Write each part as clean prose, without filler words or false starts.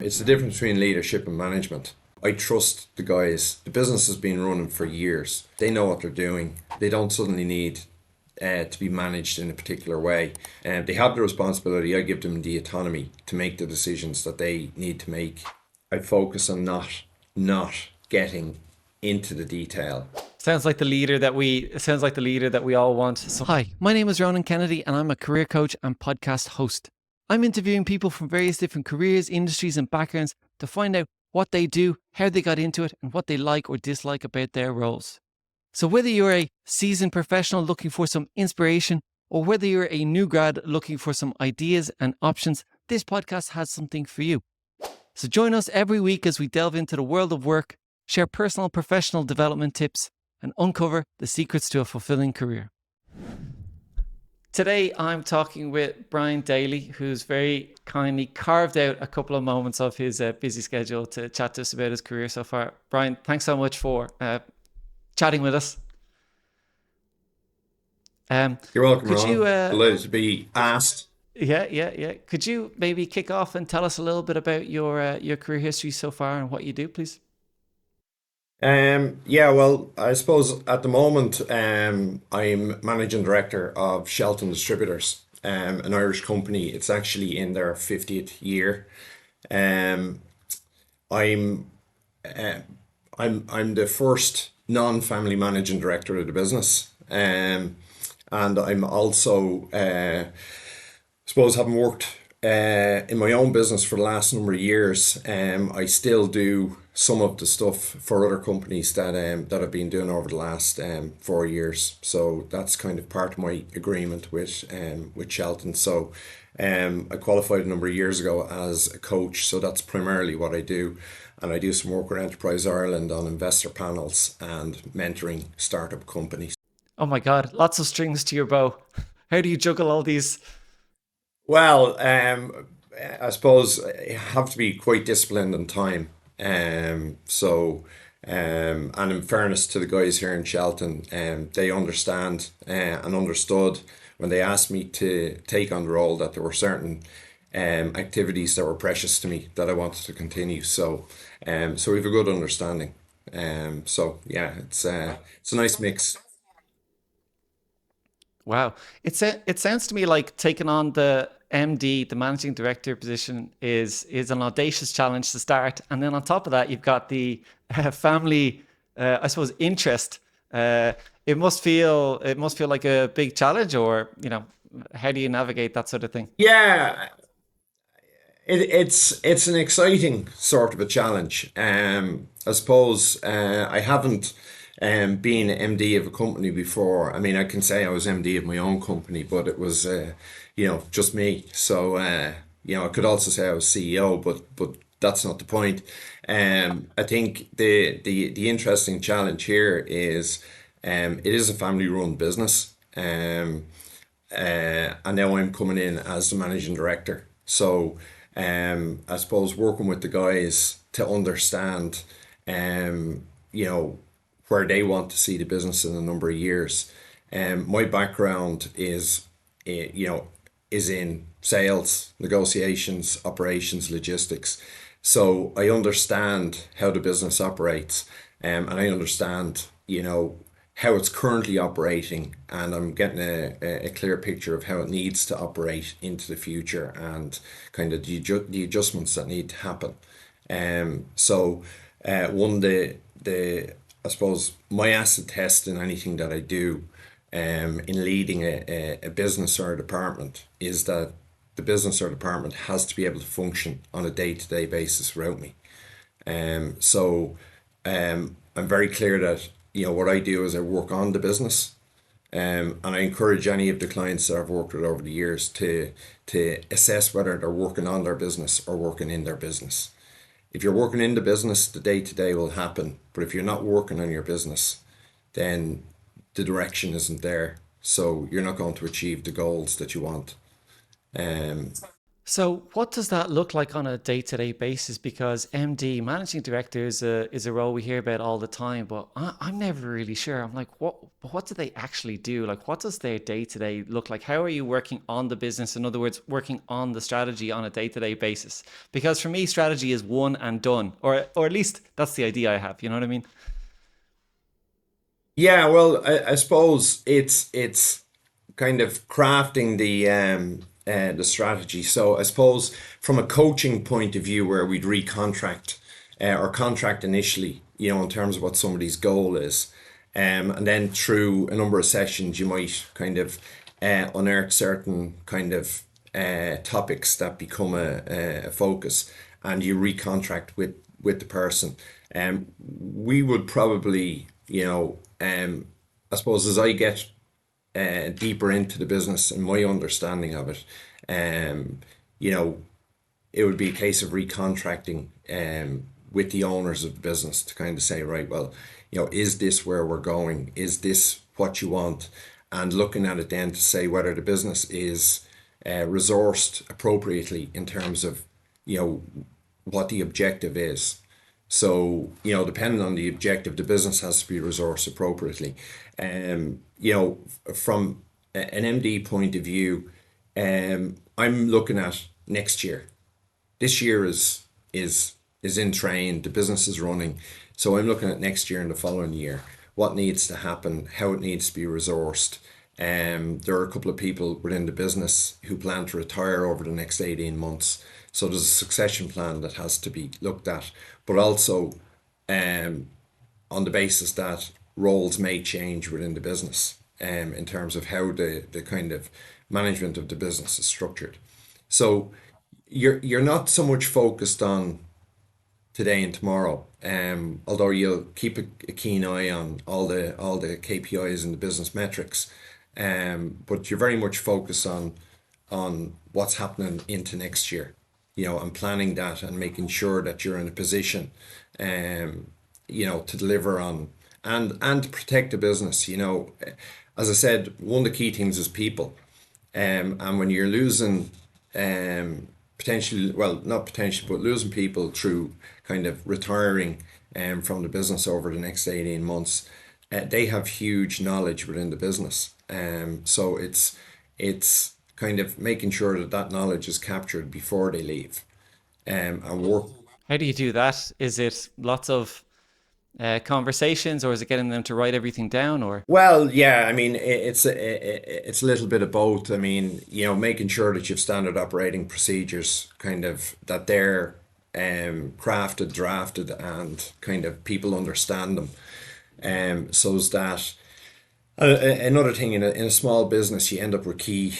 It's the difference between leadership and management. I trust the guys. The business has been running for years. They know what they're doing. They don't suddenly need to be managed in a particular way. And they have the responsibility. I give them the autonomy to make the decisions that they need to make. I focus on not getting into the detail. Sounds like the leader that we all want. So, hi, my name is Ronan Kennedy and I'm a career coach and podcast host. I'm interviewing people from various different careers, industries and backgrounds to find out what they do, how they got into it, and what they like or dislike about their roles. So whether you're a seasoned professional looking for some inspiration, or whether you're a new grad looking for some ideas and options, this podcast has something for you. So join us every week as we delve into the world of work, share personal and professional development tips, and uncover the secrets to a fulfilling career. Today, I'm talking with Brian Daly, who's very kindly carved out a couple of moments of his busy schedule to chat to us about his career so far. Brian, thanks so much for chatting with us. You're welcome, Could you, Ronan. Delighted to be asked. yeah. Could you maybe kick off and tell us a little bit about your career history so far and what you do, please? Yeah, well, I suppose at the moment, I'm managing director of Shelton Distributors, an Irish company. It's actually in their 50th year. Um, I'm, uh, I'm the first non-family managing director of the business. And I'm also, suppose having worked in my own business for the last number of years, I still do some of the stuff for other companies that I've been doing over the last 4 years. So that's kind of part of my agreement with Shelton. So I qualified a number of years ago as a coach, so that's primarily what I do. And I do some work with Enterprise Ireland on investor panels and mentoring startup companies. Oh my God, lots of strings to your bow. How do you juggle all these? Well, I suppose you have to be quite disciplined on time. And in fairness to the guys here in Shelton, they understand and understood when they asked me to take on the role that there were certain activities that were precious to me that I wanted to continue. So we have a good understanding. So yeah, it's a nice mix. Wow. It sounds to me like taking on the MD, the managing director position is an audacious challenge to start. And then on top of that, you've got the family, I suppose, interest. Uh, it must feel like a big challenge, or how do you navigate that sort of thing? Yeah, it's an exciting sort of a challenge. I suppose I haven't been MD of a company before. I mean, I can say I was MD of my own company, but it was just me. So I could also say I was CEO, but that's not the point. I think the interesting challenge here is it is a family run business. And now I'm coming in as the managing director. So I suppose working with the guys to understand, um, you know, where they want to see the business in a number of years. My background you know, is in sales, negotiations, operations, logistics. So I understand how the business operates, and I understand, how it's currently operating, and I'm getting a clear picture of how it needs to operate into the future and kind of the adjustments that need to happen. One of I suppose my acid test in anything that I do, in leading a business or a department, is that the business or department has to be able to function on a day-to-day basis without me. I'm very clear that what I do is I work on the business, and I encourage any of the clients that I've worked with over the years to assess whether they're working on their business or working in their business. If you're working in the business, the day to day will happen. But if you're not working on your business, then the direction isn't there. So you're not going to achieve the goals that you want. Um, So, what does that look like on a day-to-day basis? Because MD, managing director, is a role we hear about all the time, but I'm never really sure. I'm like, what do they actually do? Like, what does their day-to-day look like? How are you working on the business? In other words, working on the strategy on a day-to-day basis? Because for me, strategy is one and done, or at least that's the idea I have. You know what I mean? Yeah, well, I suppose it's kind of crafting the strategy. So I suppose from a coaching point of view, where we'd recontract or contract initially, in terms of what somebody's goal is, and then through a number of sessions, you might kind of unearth certain kind of topics that become a focus, and you recontract with the person. We would probably, I suppose as I get deeper into the business and my understanding of it, um, you know, it would be a case of recontracting with the owners of the business to kind of say, right, well, is this where we're going? Is this what you want? And looking at it then to say whether the business is resourced appropriately in terms of, you know, what the objective is. So, depending on the objective, the business has to be resourced appropriately. From an MD point of view, I'm looking at next year. This year is in train, the business is running. So I'm looking at next year and the following year, what needs to happen, how it needs to be resourced. There are a couple of people within the business who plan to retire over the next 18 months. So there's a succession plan that has to be looked at, but also um, on the basis that roles may change within the business in terms of how the kind of management of the business is structured. So you're not so much focused on today and tomorrow. Although you'll keep a keen eye on all the KPIs and the business metrics, but you're very much focused on what's happening into next year, and planning that and making sure that you're in a position, to deliver on and protect the business. As I said, one of the key things is people, and when you're losing potentially, well, not potentially, but losing people through kind of retiring from the business over the next 18 months, they have huge knowledge within the business. So it's kind of making sure that that knowledge is captured before they leave, and work. How do you do that? Is it lots of conversations, or is it getting them to write everything down, or? Well, yeah, I mean, it's a little bit of both. I mean, making sure that you've standard operating procedures, kind of that they're crafted, drafted, and kind of people understand them. So is that another thing in a small business, you end up with key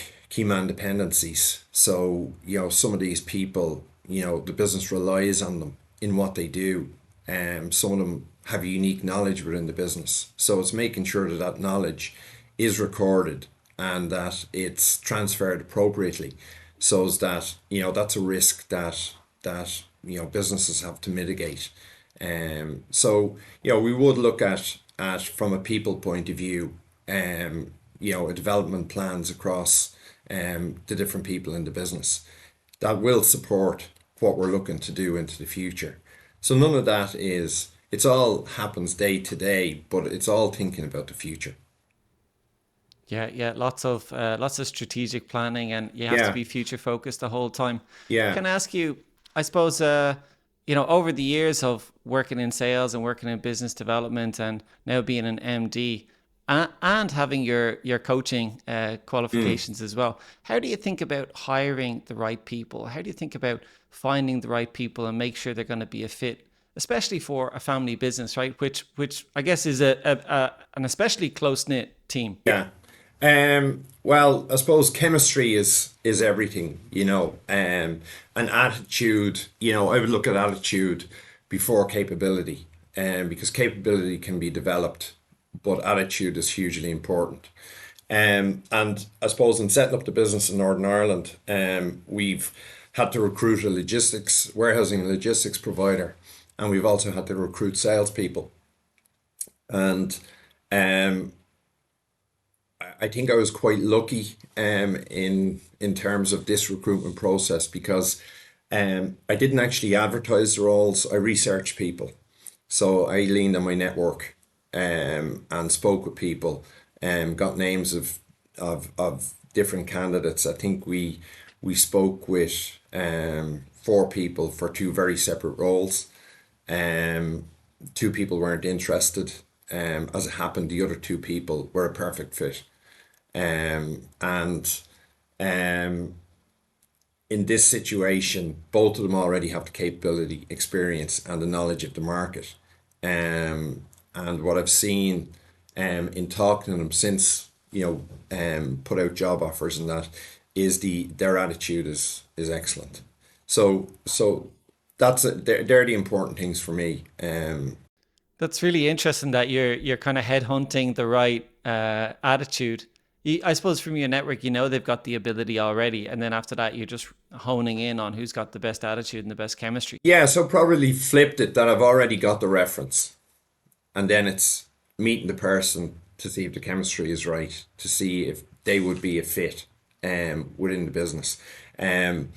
man dependencies. So some of these people, the business relies on them in what they do. Some of them have unique knowledge within the business. So it's making sure that that knowledge is recorded and that it's transferred appropriately, so as that that's a risk that businesses have to mitigate. So we would look at from a people point of view, a development plans across the different people in the business that will support what we're looking to do into the future. So none of that is, it's all happens day to day, but it's all thinking about the future. Yeah, yeah, lots of strategic planning, and you have to Yeah, be future focused the whole time. yeah. Can I ask you? I suppose over the years of working in sales and working in business development, and now being an MD, and having your coaching Mm. qualifications as well. How do you think about hiring the right people? How do you think about finding the right people and make sure they're going to be a fit, especially for a family business, right? Which I guess is an especially close knit team. Yeah. Well, I suppose chemistry is everything, and attitude, I would look at attitude before capability, because capability can be developed, but attitude is hugely important. And I suppose in setting up the business in Northern Ireland, we've had to recruit a logistics, warehousing and logistics provider, and we've also had to recruit salespeople. And um, I think I was quite lucky in terms of this recruitment process because I didn't actually advertise the roles. I researched people. So I leaned on my network and spoke with people and got names of different candidates. I think we spoke with four people for two very separate roles. Um, Two people weren't interested. As it happened, the other two people were a perfect fit. And um, in this situation, both of them already have the capability, experience, and the knowledge of the market. And what I've seen in talking to them since, put out job offers and that, is their attitude is excellent. So that's it. They're the important things for me. That's really interesting that you're kind of headhunting the right attitude. I suppose from your network, they've got the ability already, and then after that, you're just honing in on who's got the best attitude and the best chemistry. Yeah, so probably flipped it that I've already got the reference, and then it's meeting the person to see if the chemistry is right, to see if they would be a fit within the business. Um,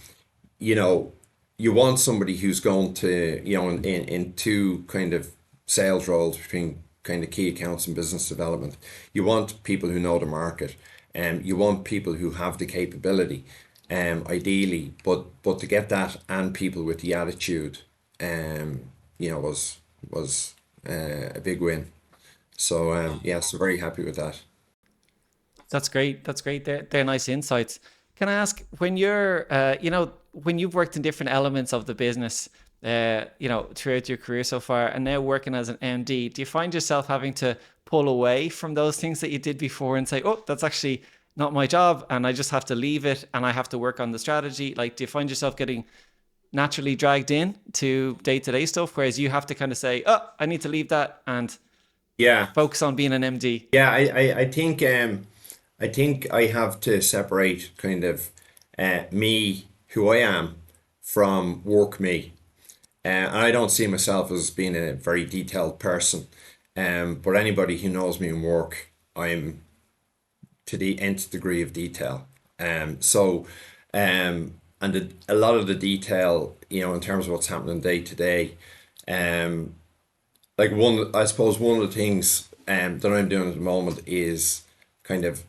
you know, you want somebody who's going to, in two kind of sales roles between kind of key accounts and business development. You want people who know the market, and you want people who have the capability, ideally, but to get that and people with the attitude, um, was a big win. So yeah, so very happy with that. That's great. That's great. They're nice insights. Can I ask when when you've worked in different elements of the business, throughout your career so far, and now working as an MD, do you find yourself having to pull away from those things that you did before and say, oh, that's actually not my job, and I just have to leave it, and I have to work on the strategy? Like, do you find yourself getting naturally dragged in to day-to-day stuff, whereas you have to kind of say, oh, I need to leave that and Yeah, focus on being an MD? yeah. I think I have to separate kind of me, who I am, from work me. And I don't see myself as being a very detailed person. But anybody who knows me in work, I'm to the nth degree of detail. So, and a lot of the detail, in terms of what's happening day to day, um, like I suppose one of the things that I'm doing at the moment is kind of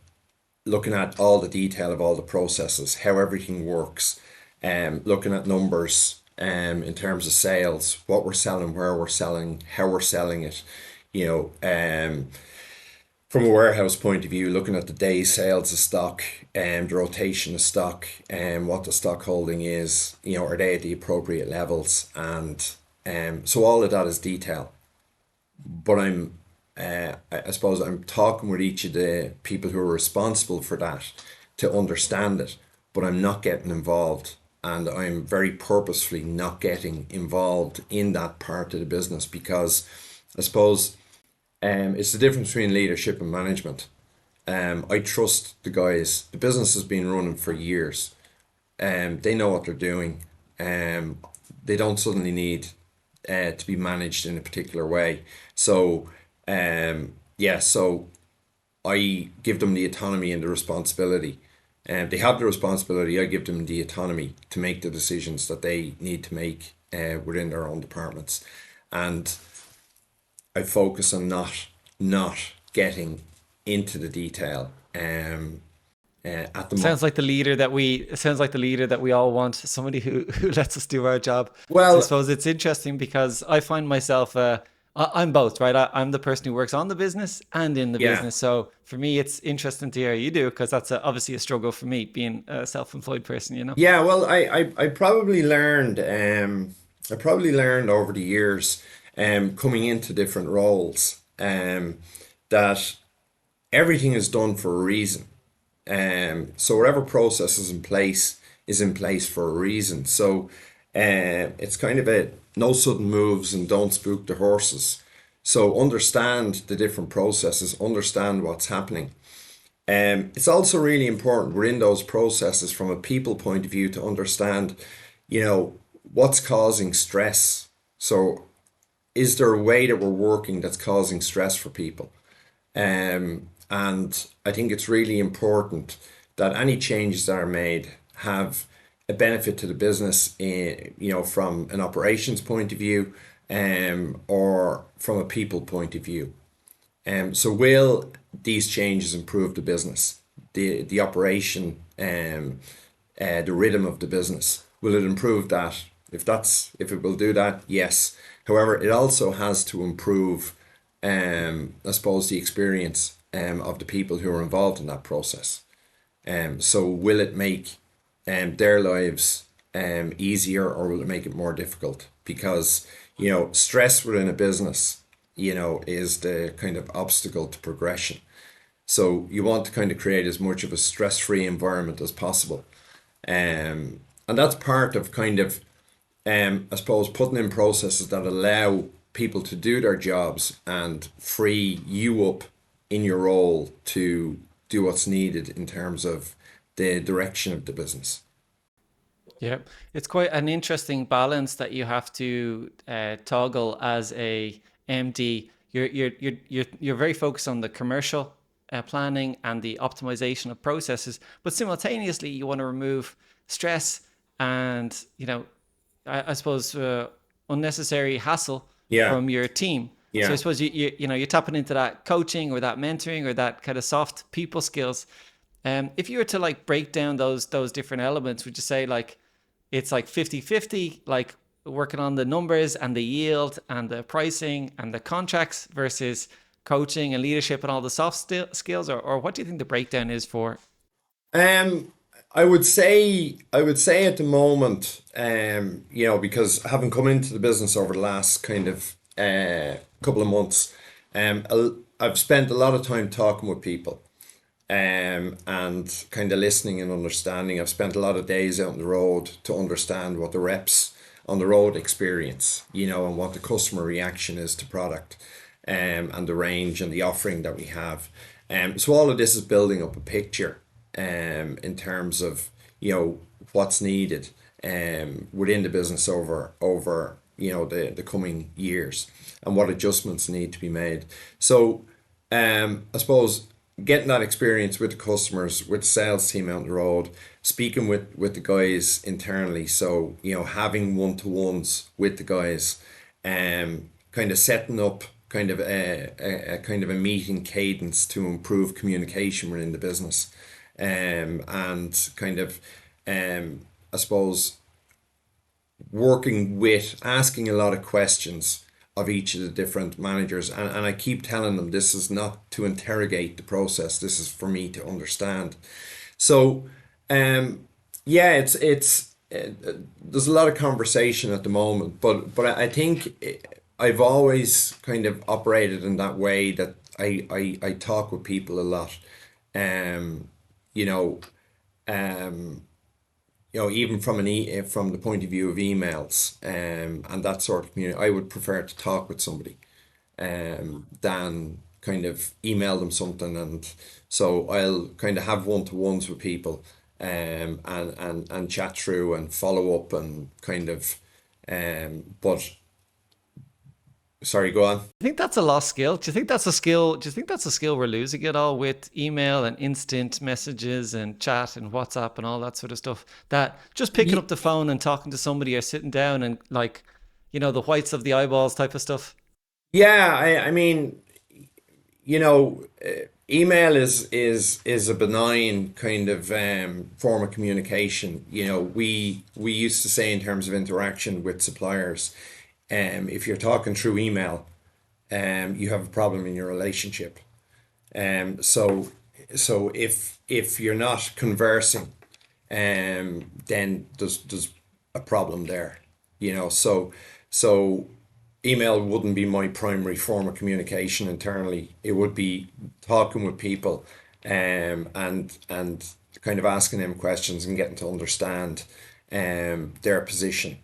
looking at all the detail of all the processes, how everything works, looking at numbers, in terms of sales, what we're selling, where we're selling, how we're selling it, you know, from a warehouse point of view, looking at the days sales of stock and the rotation of stock and what the stock holding is, are they at the appropriate levels? And so all of that is detail. But I suppose I'm talking with each of the people who are responsible for that to understand it, but I'm not getting involved. And I'm very purposefully not getting involved in that part of the business because I suppose it's the difference between leadership and management. I trust the guys. The business has been running for years. They know what they're doing. Um, they don't suddenly need to be managed in a particular way. So, yeah, so I give them the autonomy and the responsibility. And they have the responsibility. I give them the autonomy to make the decisions that they need to make within their own departments. And I focus on not getting into the detail at the moment. Sounds like the leader that we all want, somebody who lets us do our job. So I Well, suppose it's interesting because I find myself I'm both, right? I'm the person who works on the business and in the yeah. business. So for me, it's interesting to hear you do because that's obviously a struggle for me being a self-employed person, you know? Yeah, well, I probably learned over the years, coming into different roles, that everything is done for a reason. So whatever process is in place for a reason. So, it's kind of a no sudden moves and don't spook the horses. So understand the different processes, understand what's happening. It's also really important within those processes from a people point of view to understand, what's causing stress. So is there a way that we're working that's causing stress for people? And I think it's really important that any changes that are made have a benefit to the business, from an operations point of view, or from a people point of view. So will these changes improve the business, the operation, the rhythm of the business? Will it improve that? If it will do that, yes. However, it also has to improve, I suppose, the experience of the people who are involved in that process. So will it make their lives easier, or will it make it more difficult? Because, stress within a business, is the kind of obstacle to progression. So you want to kind of create as much of a stress-free environment as possible. And that's part of kind of, I suppose, putting in processes that allow people to do their jobs and free you up in your role to do what's needed in terms of the direction of the business. Yeah, it's quite an interesting balance that you have to toggle as a MD. You're very focused on the commercial planning and the optimization of processes, but simultaneously you want to remove stress and I suppose unnecessary hassle Yeah, from your team. So I yeah. suppose you're tapping into that coaching or that mentoring or that kind of soft people skills. If you were to like break down those different elements, would you say like it's like 50-50, like working on the numbers and the yield and the pricing and the contracts versus coaching and leadership and all the skills, or what do you think the breakdown is for? Um, I would say at the moment, because having come into the business over the last kind of couple of months, I've spent a lot of time talking with people, and kind of listening and understanding. I've spent a lot of days out on the road to understand what the reps on the road experience, and what the customer reaction is to product, and the range and the offering that we have. So all of this is building up a picture, in terms of, what's needed, within the business over the coming years, and what adjustments need to be made. So, I suppose getting that experience with the customers, with the sales team out on the road, speaking with the guys internally. So, having one-to-ones with the guys, kind of setting up kind of a kind of a meeting cadence to improve communication within the business, and kind of, I suppose, working with asking a lot of questions of each of the different managers, and I keep telling them this is not to interrogate the process, this is for me to understand. So, yeah, there's a lot of conversation at the moment, but I think I've always kind of operated in that way, that I talk with people a lot, um you know um even from the point of view of emails, and that sort of community. I would prefer to talk with somebody, than kind of email them something. And so I'll kind of have one-to-ones with people, and chat through and follow up and kind of, but sorry, go on. I think that's a lost skill. Do you think that's a skill? Do you think that's a skill we're losing it all with email and instant messages and chat and WhatsApp and all that sort of stuff? That just picking up the phone and talking to somebody or sitting down and like, the whites of the eyeballs type of stuff. Yeah, I mean, email is a benign kind of, form of communication. We used to say, in terms of interaction with suppliers, if you're talking through email, you have a problem in your relationship. So if you're not conversing, then there's a problem there. So email wouldn't be my primary form of communication internally. It would be talking with people, and kind of asking them questions and getting to understand, their position,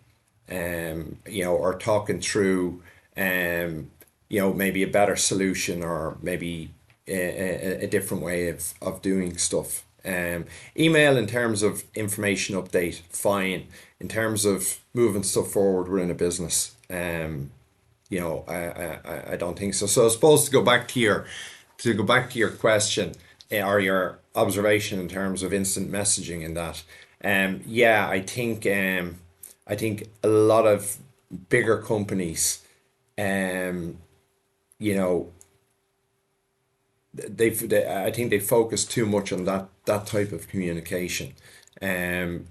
or talking through, maybe a better solution, or maybe a different way of doing stuff. Email, in terms of information update, fine. In terms of moving stuff forward within a business, I don't think so. So I suppose, to go back to to go back to your question, or your observation in terms of instant messaging in that, yeah, I think a lot of bigger companies, um, you know, I think they focus too much on that type of communication, and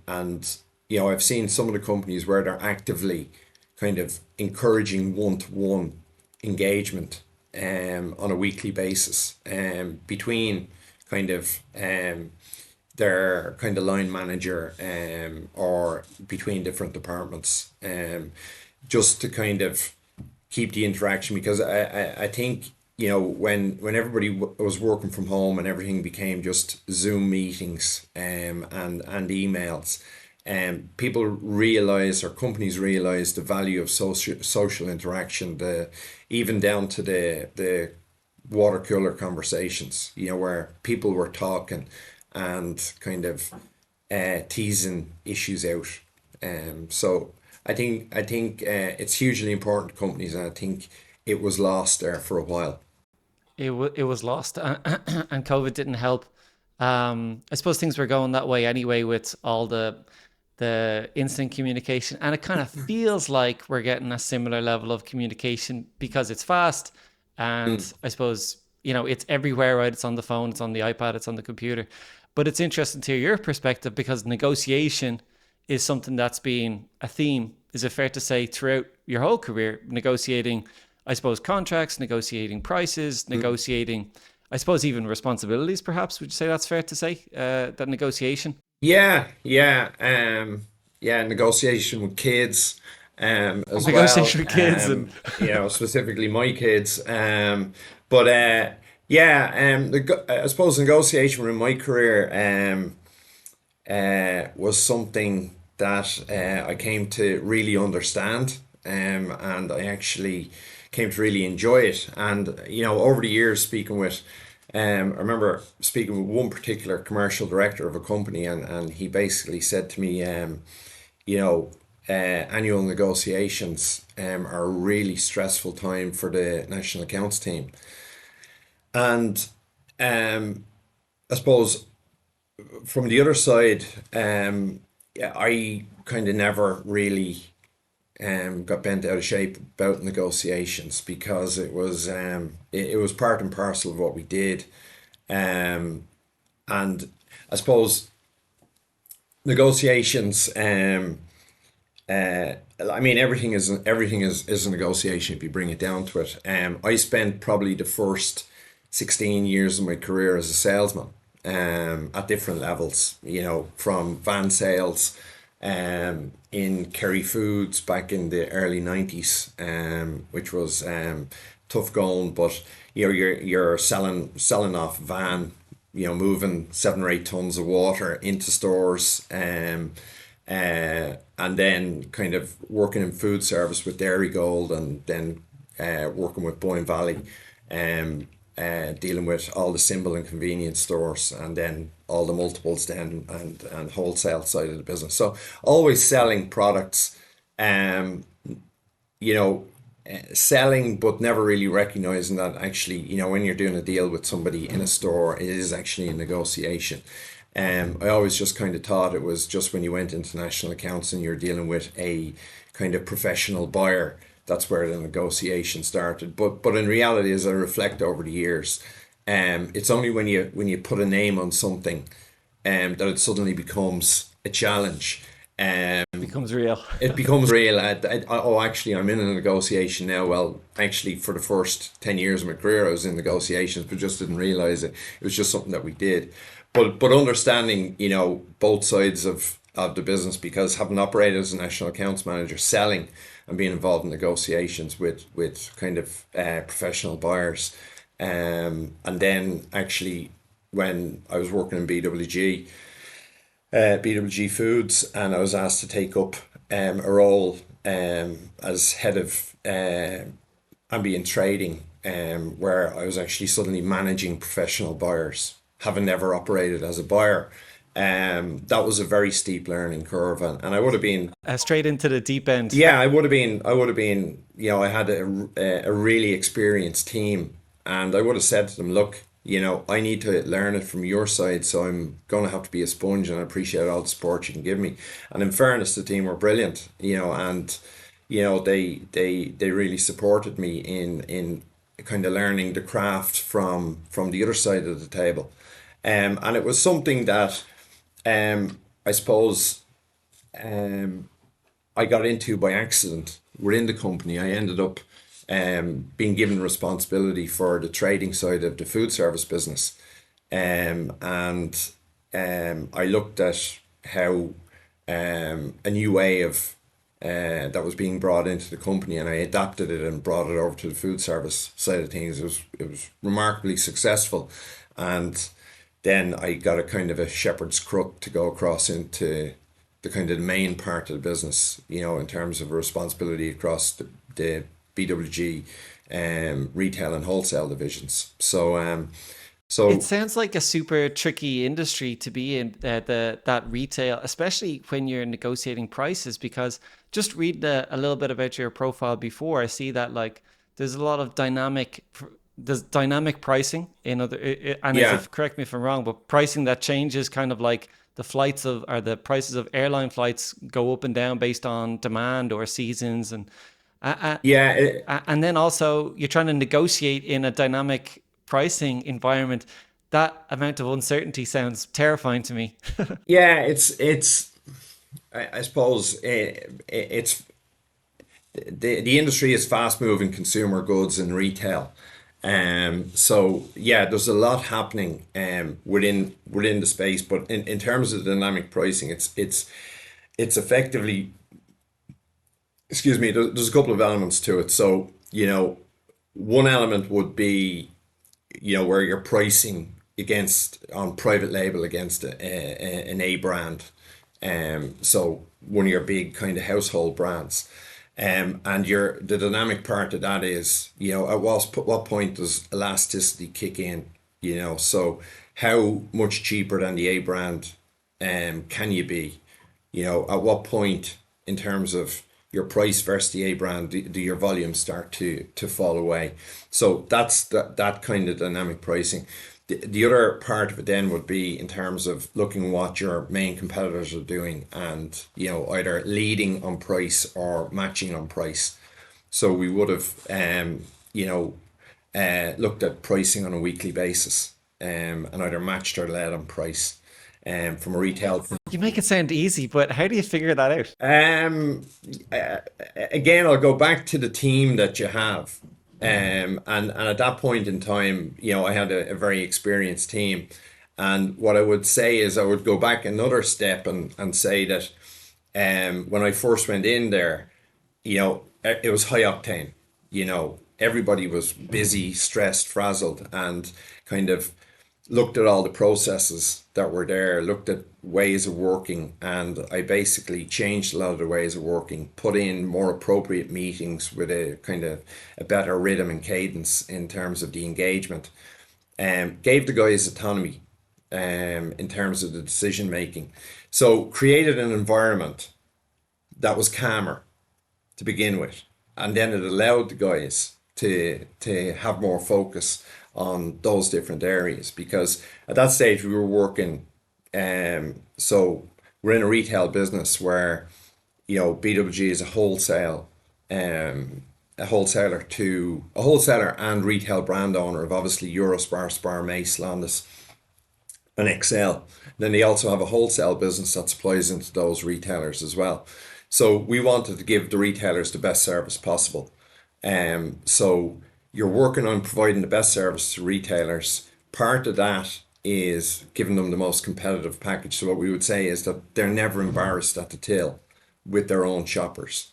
I've seen some of the companies where they're actively kind of encouraging one-to-one engagement, on a weekly basis, between kind of their kind of line manager, or between different departments, just to kind of keep the interaction, because I think when everybody was working from home and everything became just Zoom meetings, and emails, people realize, or companies realize, the value of social interaction, the even down to the water cooler conversations, where people were talking and kind of teasing issues out. So it's hugely important to companies, and I think it was lost there for a while. It was lost, and COVID didn't help. I suppose things were going that way anyway with all the instant communication, and it kind of feels like we're getting a similar level of communication because it's fast, Mm. and I suppose it's everywhere, right? It's on the phone, it's on the iPad, it's on the computer. But it's interesting to hear your perspective because negotiation is something that's been a theme. Is it fair to say throughout your whole career, negotiating, I suppose, contracts, negotiating prices, negotiating, I suppose, even responsibilities, perhaps? Would you say that's fair to say, that negotiation? Yeah, yeah, yeah, negotiation with kids, as well. Negotiation with kids and Specifically my kids. But yeah, I suppose negotiation in my career, was something that I came to really understand, and I actually came to really enjoy it. And over the years, I remember speaking with one particular commercial director of a company, and he basically said to me, you know, annual negotiations, are a really stressful time for the national accounts team. And um, I suppose from the other side, yeah, I kind of never really got bent out of shape about negotiations, because it was part and parcel of what we did. Um, and I suppose negotiations, I mean, everything is a negotiation if you bring it down to it. I spent probably the first 16 years of my career as a salesman, at different levels, from van sales, in Kerry Foods back in the early 90s, which was tough going, but you're selling off van, moving 7 or 8 tons of water into stores, and then kind of working in food service with Dairy Gold, and then working with Boyne Valley, um, dealing with all the symbol and convenience stores, and then all the multiples then, and wholesale side of the business. So always selling products, um, you know, selling, but never really recognizing that actually, when you're doing a deal with somebody in a store, it is actually a negotiation. I always just kind of thought it was just when you went into national accounts and you're dealing with a kind of professional buyer, that's where the negotiation started. But in reality, as I reflect over the years, it's only when you put a name on something, that it suddenly becomes a challenge. becomes real. It becomes real. Oh, actually, I'm in a negotiation now. Well, actually, for the first 10 years of my career, I was in negotiations, but just didn't realize it. It was just something that we did. But understanding, both sides of the business, because having operated as a national accounts manager, selling and being involved in negotiations with kind of professional buyers, and then actually when I was working in BWG Foods, and I was asked to take up a role as head of ambient trading, where I was actually suddenly managing professional buyers, having never operated as a buyer. That was a very steep learning curve, and I would have been, Straight into the deep end. yeah, I would have been, I had a really experienced team, And I would have said to them, look, I need to learn it from your side, so I'm going to have to be a sponge, and I appreciate all the support you can give me. And in fairness, the team were brilliant, and they really supported me in kind of learning the craft from the other side of the table. And it was something that I suppose I got into by accident within the company. I ended up being given responsibility for the trading side of the food service business. And I looked at how a new way of that was being brought into the company, and I adapted it and brought it over to the food service side of things. It was remarkably successful, and then I got a kind of a shepherd's crook to go across into the kind of the main part of the business, in terms of responsibility across the BWG retail and wholesale divisions. It So sounds like a super tricky industry to be in, that retail, especially when you're negotiating prices. Because just read a little bit about your profile before, I see that like there's a lot of there's dynamic pricing in other, and yeah, if correct me if I'm wrong, but pricing that changes kind of like the flights of or the prices of airline flights go up and down based on demand or seasons, uh, yeah, and then also you're trying to negotiate in a dynamic pricing environment. That amount of uncertainty sounds terrifying to me. yeah. It's I suppose it's the industry is fast moving consumer goods and retail. So yeah, there's a lot happening within the space, but in terms of dynamic pricing, it's effectively, excuse me, there's a couple of elements to it. So, one element would be, where you're pricing against on private label against an A brand. So one of your big kind of household brands. And the dynamic part of that is, at what point does elasticity kick in? So how much cheaper than the A brand can you be? At what point in terms of your price versus the A brand do your volumes start to fall away? So that's that kind of dynamic pricing. The other part of it then would be in terms of looking what your main competitors are doing, and either leading on price or matching on price. So we would have looked at pricing on a weekly basis, and either matched or led on price from a retail. You make it sound easy, but how do you figure that out? Um, Again, I'll go back to the team that you have. And at that point in time, I had a very experienced team. And what I would say is I would go back another step and say that when I first went in there, it was high octane. Everybody was busy, stressed, frazzled, and kind of looked at all the processes that were there, looked at ways of working, and I basically changed a lot of the ways of working, put in more appropriate meetings with a kind of a better rhythm and cadence in terms of the engagement, gave the guys autonomy in terms of the decision making. So created an environment that was calmer to begin with, and then it allowed the guys to have more focus on those different areas, because at that stage we were working. So we're in a retail business where BWG is a wholesaler and retail brand owner of obviously Eurospar, Spar, Mace, Landis, and Excel. Then they also have a wholesale business that supplies into those retailers as well. So we wanted to give the retailers the best service possible. So you're working on providing the best service to retailers. Part of that is giving them the most competitive package. So what we would say is that they're never embarrassed at the till with their own shoppers.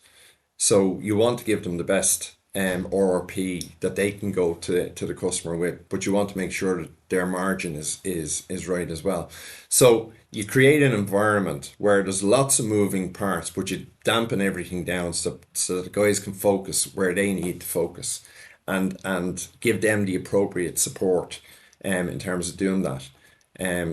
So you want to give them the best RRP that they can go to the customer with, but you want to make sure that their margin is right as well. So you create an environment where there's lots of moving parts, but you dampen everything down so that the guys can focus where they need to focus, and give them the appropriate support in terms of doing that.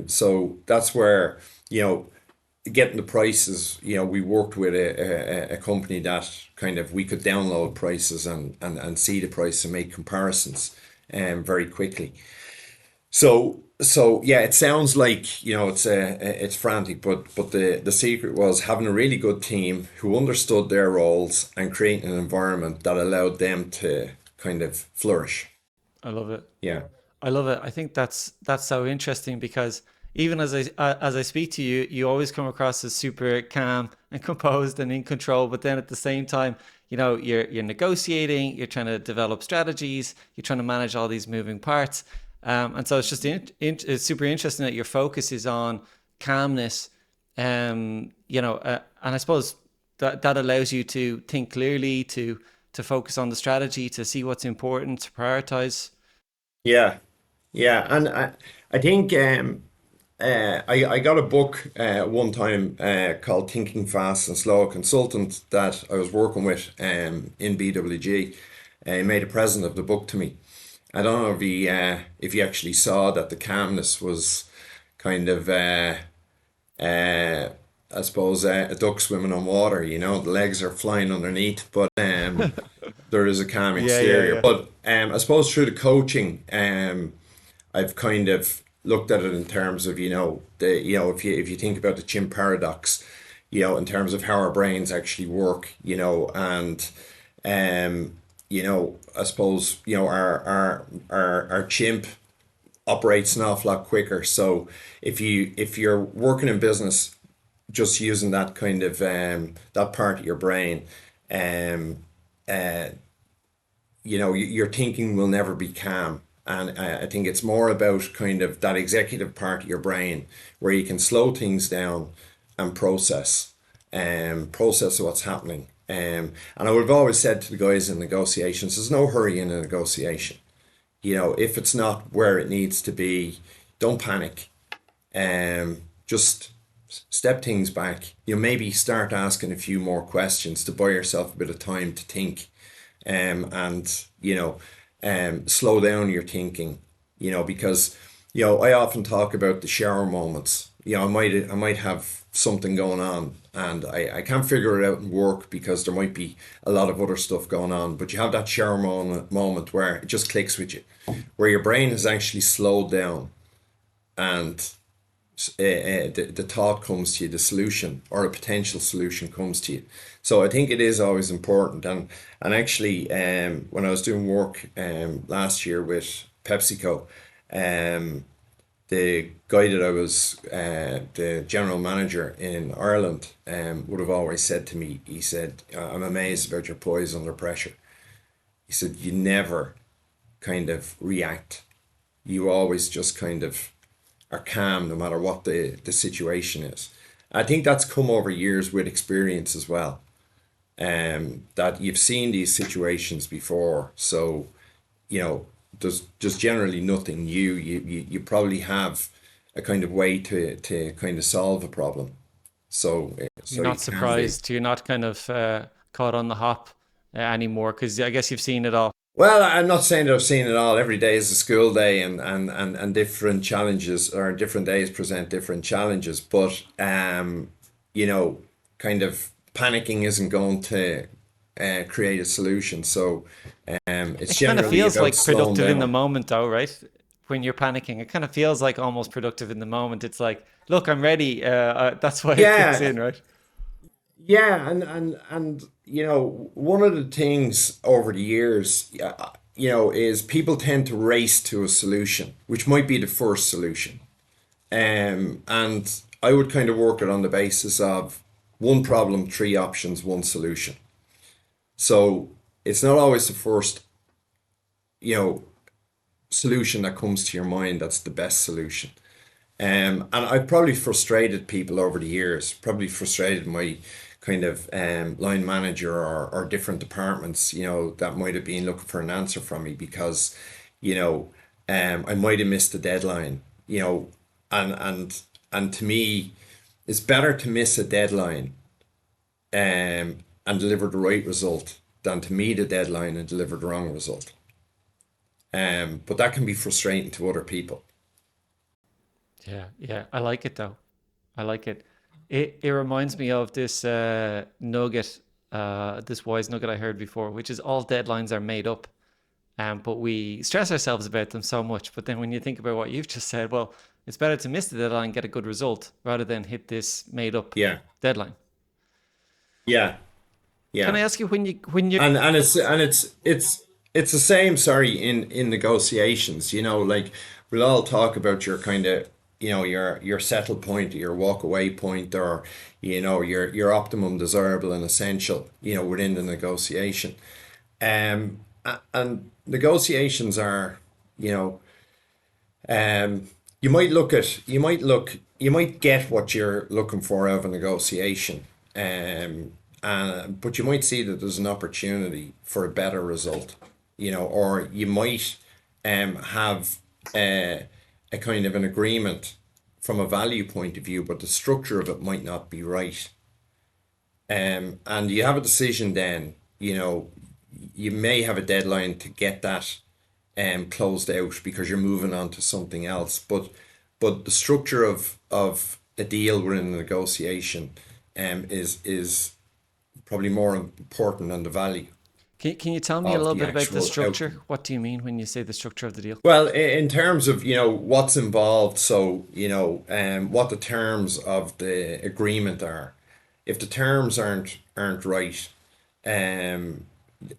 So that's where, getting the prices, we worked with a company that kind of we could download prices and see the price and make comparisons. very quickly. So yeah, it sounds like, it's frantic, but the secret was having a really good team who understood their roles and creating an environment that allowed them to kind of flourish. I love it. Yeah. I love it. I think that's so interesting because even as I speak to you, you always come across as super calm and composed and in control. But then at the same time, you're negotiating, you're trying to develop strategies, you're trying to manage all these moving parts, and so it's just it's super interesting that your focus is on calmness. And I suppose that allows you to think clearly, to focus on the strategy, to see what's important, to prioritize. Yeah. Yeah. And I think I got a book one time called Thinking Fast and Slow. A consultant that I was working with in BWG made a present of the book to me. I don't know if he actually saw that the calmness was kind of uh, I suppose a duck swimming on water. The legs are flying underneath, but there is a calm Yeah, yeah, exterior. yeah. But I suppose through the coaching, I've kind of looked at it in terms of, if you think about the chimp paradox, in terms of how our brains actually work, and I suppose, our chimp operates an awful lot quicker. So if you're working in business just using that kind of that part of your brain, um uh your thinking will never be calm. And I think it's more about kind of that executive part of your brain where you can slow things down and process what's happening. And I would have always said to the guys in negotiations, there's no hurry in a negotiation. If it's not where it needs to be, don't panic. Just step things back. Maybe start asking a few more questions to buy yourself a bit of time to think, and slow down your thinking. Because I often talk about the shower moments. I might have something going on and I can't figure it out in work because there might be a lot of other stuff going on. But you have that shower moment where it just clicks with you, where your brain has actually slowed down and the thought comes to you, the solution or a potential solution comes to you. So I think it is always important. And actually, when I was doing work last year with PepsiCo, um, the guy that I was the general manager in Ireland would have always said to me, he said, "I'm amazed about your poise under pressure." He said, "You never kind of react. You always just kind of are calm no matter what the situation is." I think that's come over years with experience as well. That you've seen these situations before, so you know there's just generally nothing new. You probably have a kind of way to kind of solve a problem. So You're you not can be. surprised. You're not kind of caught on the hop anymore because I guess you've seen it all. Well, I'm not saying that I've seen it all. Every day is a school day, and different challenges or different days present different challenges. But you know, kind of panicking isn't going to create a solution. So it's It kind of generally feels about like slowing productive in the down. moment, though, right? When you're panicking, it kind of feels like almost productive in the moment. It's like, look, I'm ready. That's why it kicks Yeah, in, right? yeah, and one of the things over the years, is people tend to race to a solution, which might be the first solution. And I would kind of work it on the basis of one problem, three options, one solution. So it's not always the first, you know, solution that comes to your mind that's the best solution. And I've probably frustrated people over the years, probably frustrated my kind of line manager or different departments, that might have been looking for an answer from me because, you know, I might have missed the deadline, and to me, it's better to miss a deadline and deliver the right result than to meet a deadline and deliver the wrong result. But that can be frustrating to other people. Yeah, yeah. I like it though. I like it. It reminds me of this nugget, this wise nugget I heard before, which is all deadlines are made up. but we stress ourselves about them so much. But then when you think about what you've just said, well, it's better to miss the deadline and get a good result rather than hit this made up Yeah, deadline. yeah, Can I yeah. ask you when you And it's the same, sorry, in negotiations, like we'll all talk about your kind of, your settle point, your walk away point, or your optimum desirable and essential, within the negotiation. And negotiations are, you know, you might get what you're looking for out of a negotiation, but you might see that there's an opportunity for a better result, or you might have a kind of an agreement from a value point of view, but the structure of it might not be right. And you have a decision then, you may have a deadline to get that closed out because you're moving on to something else. But the structure of a deal within a negotiation is probably more important than the value can you tell me a of little the bit about the actual structure? outcome. What do you mean when you say the structure of the deal? Well, in terms of, what's involved, so, what the terms of the agreement are. If the terms aren't right, um,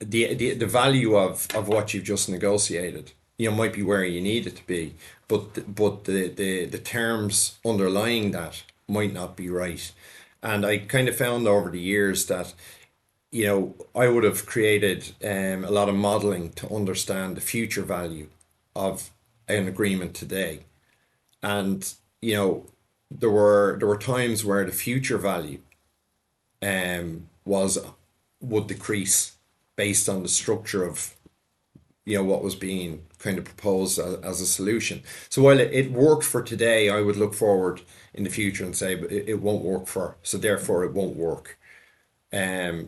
the value of what you've just negotiated, might be where you need it to be, but the terms underlying that might not be right. And I kind of found over the years that, I would have created a lot of modeling to understand the future value of an agreement today. And, there were times where the future value was would decrease based on the structure of, what was being kind of proposed as a solution. So while it worked for today, I would look forward in the future and say, but it won't work so therefore it won't work.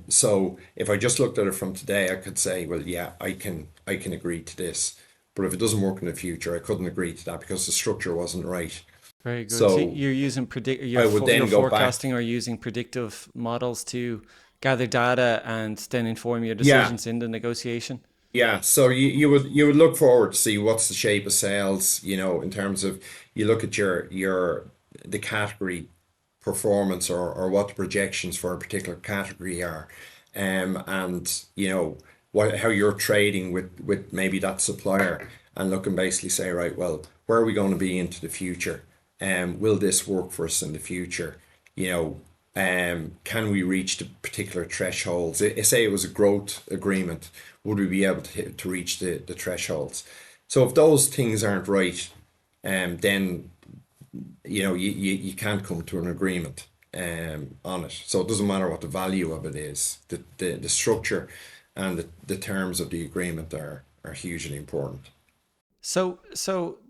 So if I just looked at it from today, I could say, well, yeah, I can agree to this. But if it doesn't work in the future, I couldn't agree to that because the structure wasn't right. Very good. So So you're using I would you're then go back. forecasting or using predictive models to gather data and then inform your Yeah, decisions in the negotiation. yeah. So you would look forward to see what's the shape of sales, in terms of you look at your the category performance, or what the projections for a particular category are, and how you're trading with maybe that supplier, and look and basically say, right, well, where are we going to be into the future? Will this work for us in the future? You know, can we reach the particular thresholds? Say it was a growth agreement, would we be able to reach the thresholds? So if those things aren't right, then you can't come to an agreement on it. So it doesn't matter what the value of it is. The structure and the terms of the agreement are hugely important. So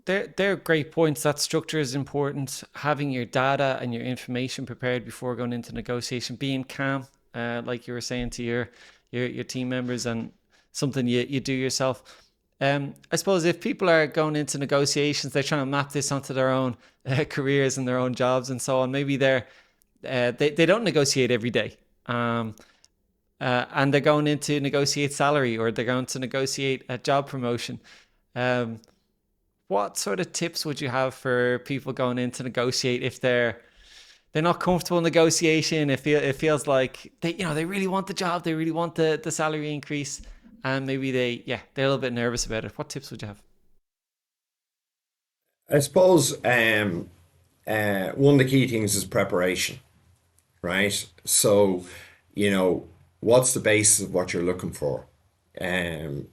they're great points. That structure is important. Having your data and your information prepared before going into negotiation, being calm, like you were saying to your team members, and something you do yourself. I suppose if people are going into negotiations, they're trying to map this onto their own careers and their own jobs and so on. Maybe they don't negotiate every day. And they're going in to negotiate salary, or they're going to negotiate a job promotion. Um, what sort of tips would you have for people going in to negotiate if they're not comfortable in negotiation? It feels like they really want the job, they really want the salary increase, and maybe they're a little bit nervous about it. What tips would you have? I suppose one of the key things is preparation, right? So, what's the basis of what you're looking for? Um,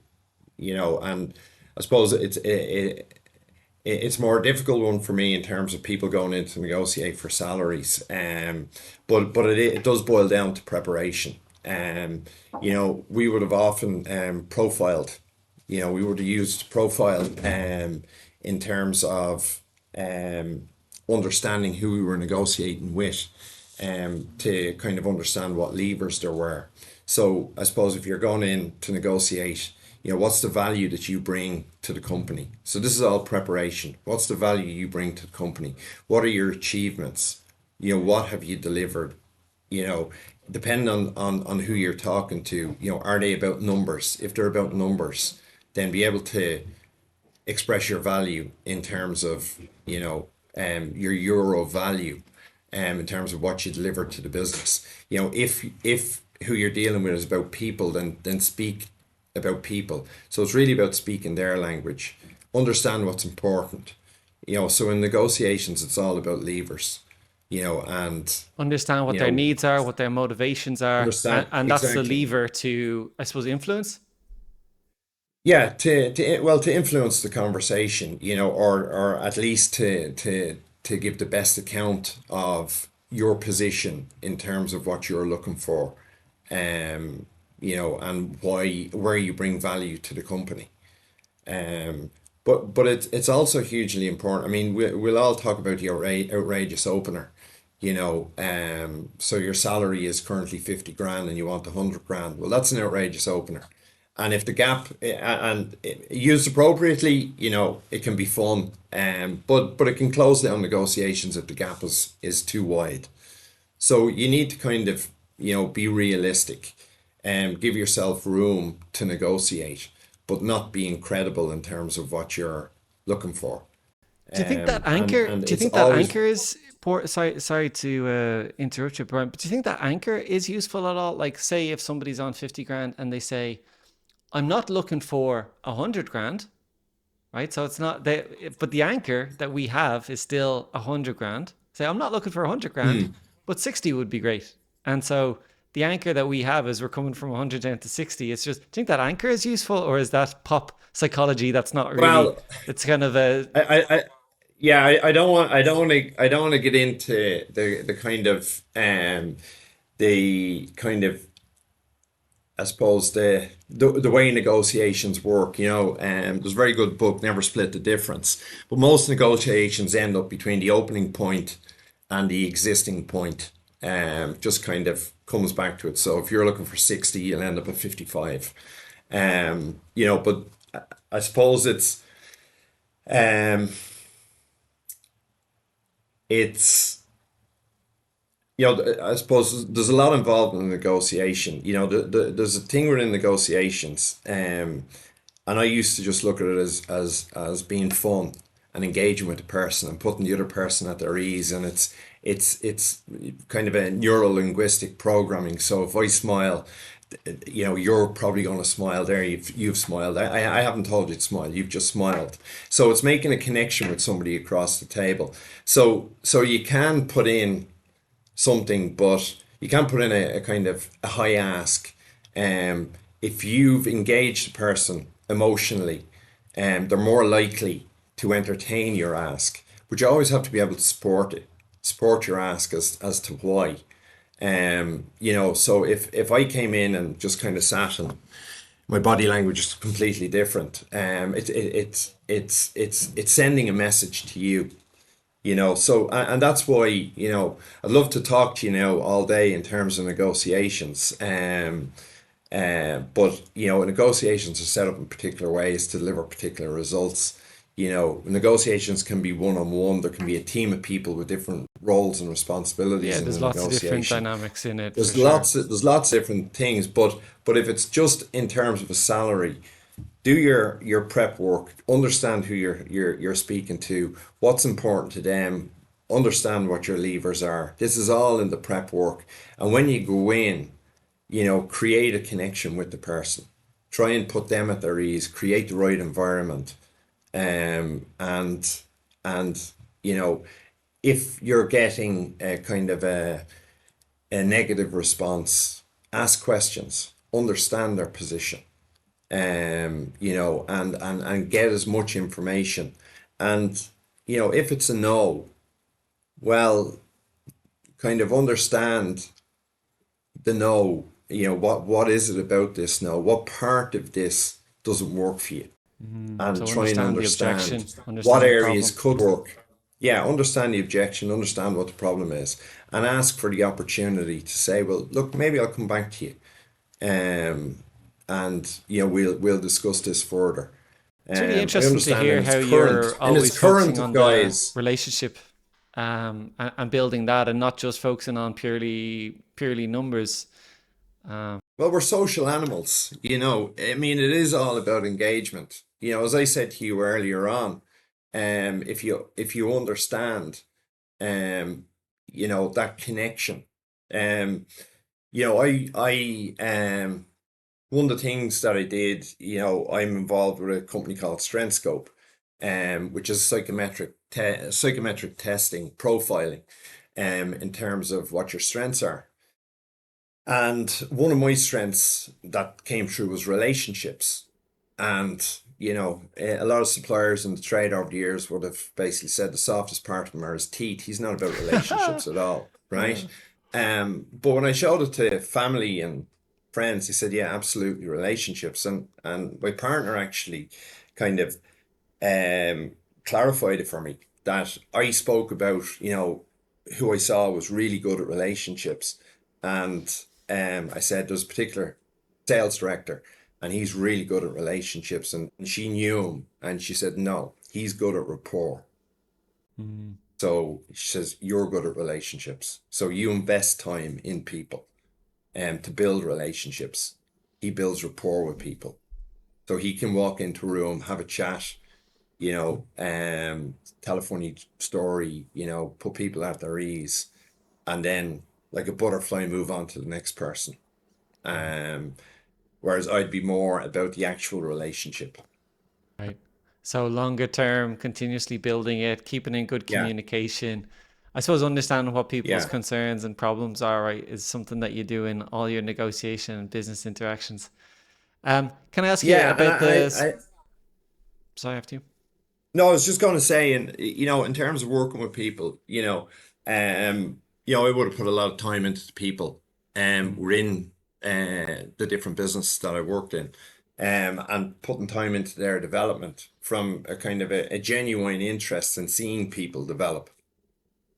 and I suppose it's more difficult one for me in terms of people going in to negotiate for salaries. But it does boil down to preparation. We would have often profiled. We would have used profile in terms of understanding who we were negotiating with, to kind of understand what levers there were. So I suppose if you're going in to negotiate, what's the value that you bring to the company? So this is all preparation. What's the value you bring to the company? What are your achievements? What have you delivered? You know, depending on who you're talking to, are they about numbers? If they're about numbers, then be able to express your value in terms of, your euro value, in terms of what you deliver to the business. If who you're dealing with is about people, then speak about people. So it's really about speaking their language, understand what's important. So in negotiations, it's all about levers, and Understand what you their know, needs are, what their motivations are, understand and that's the exactly. lever to, I suppose, influence. Yeah, to influence the conversation, or at least to give the best account of your position in terms of what you're looking for, and where you bring value to the company. Um, but it's also hugely important. I mean, we'll all talk about the outrageous opener. So your salary is currently 50 grand and you want 100 grand. Well, that's an outrageous opener. And if the gap and used appropriately, it can be fun. But it can close down negotiations if the gap is too wide. So you need to kind of, be realistic and give yourself room to negotiate, but not be incredible in terms of what you're looking for. Do you think that And anchor? and Do you it's think that always anchor is poor? Sorry to interrupt you, Brian. But do you think that anchor is useful at all? Like, say if somebody's on 50 grand and they say, "I'm not looking for 100 grand," right? So it's not they, but the anchor that we have is still 100 grand. Say, "I'm not looking for 100 grand, but 60 would be great." And so the anchor that we have is we're coming from 100 down to 60. It's just, do you think that anchor is useful, or is that pop psychology that's not really? well. It's kind of a I yeah, I don't want to get into the kind of I suppose the way negotiations work. There's a very good book, Never Split the Difference. But most negotiations end up between the opening point and the existing point. Just kind of comes back to it. So if you're looking for 60, you'll end up at 55. But I suppose um it's I suppose there's a lot involved in negotiation. There's a thing within negotiations, and I used to just look at it as being fun and engaging with the person and putting the other person at their ease. And it's kind of a neuro linguistic programming. So if I smile, you're probably going to smile there. You've smiled. I haven't told you to smile. You've just smiled. So it's making a connection with somebody across the table. So you can put in something, but you can't put in a kind of a high ask. If you've engaged the person emotionally, they're more likely to entertain your ask. But you always have to be able to support your ask as to why. So if I came in and just kind of sat and my body language is completely different, it's sending a message to you. So and that's why, I'd love to talk to you now all day in terms of negotiations. But negotiations are set up in particular ways to deliver particular results. Negotiations can be one on one. There can be a team of people with different roles and yeah. responsibilities in There's the lots of different negotiation. dynamics in it for There's sure. lots of different things, but if it's just in terms of a salary, do your prep work, understand who you're speaking to, what's important to them, understand what your levers are. This is all in the prep work. And when you go in, create a connection with the person. Try and put them at their ease, create the right environment. And if you're getting a kind of a negative response, ask questions, understand their position, and get as much information. And, if it's a no, well, kind of understand the no. What is it about this no? What part of this doesn't work for you? And So try and understand the understand objection, what understand the areas problem. could work. Yeah, understand the objection, understand what the problem is, and ask for the opportunity to say, well, look, maybe I'll come back to you. Um, and we'll discuss this further. It's really I interesting to understand hear how you're in its always focusing current on the guise. relationship, and building that, and not just focusing on purely numbers. Well, we're social animals, you know. I mean, it is all about engagement. You know, as I said to you earlier on, if you understand, um, you know, that connection, um, you know, one of the things that I did, you know, I'm involved with a company called StrengthScope, which is psychometric testing, profiling, in terms of what your strengths are. And one of my strengths that came through was relationships. And, you know, a lot of suppliers in the trade over the years would have basically said the softest part of him are his teeth. He's not about relationships at all, right? Yeah. But when I showed it to family and friends, they said, yeah, absolutely, relationships. And my partner actually kind of um, clarified it for me that I spoke about, you know, who I saw was really good at relationships. And I said, there's a particular sales director and he's really good at relationships. And she knew him and she said, no, he's good at rapport. Mm. So she says, you're good at relationships. So you invest time in people to build relationships. He builds rapport with people. So he can walk into a room, have a chat, you know, tell a funny story, you know, put people at their ease, and then like a butterfly move on to the next person. Um, Whereas I'd be more about the actual relationship. Right. So longer term, continuously building it, keeping in good Yeah, communication. I suppose understanding what people's yeah, concerns and problems are, right, is something that you do in all your negotiation and business interactions. Can I ask you yeah. And about this? Sorry, after you. no, I was just going to say, and you know, in terms of working with people, I would have put a lot of time into the people, Mm. within the different businesses that I worked in, and putting time into their development from a kind of a genuine interest in seeing people develop.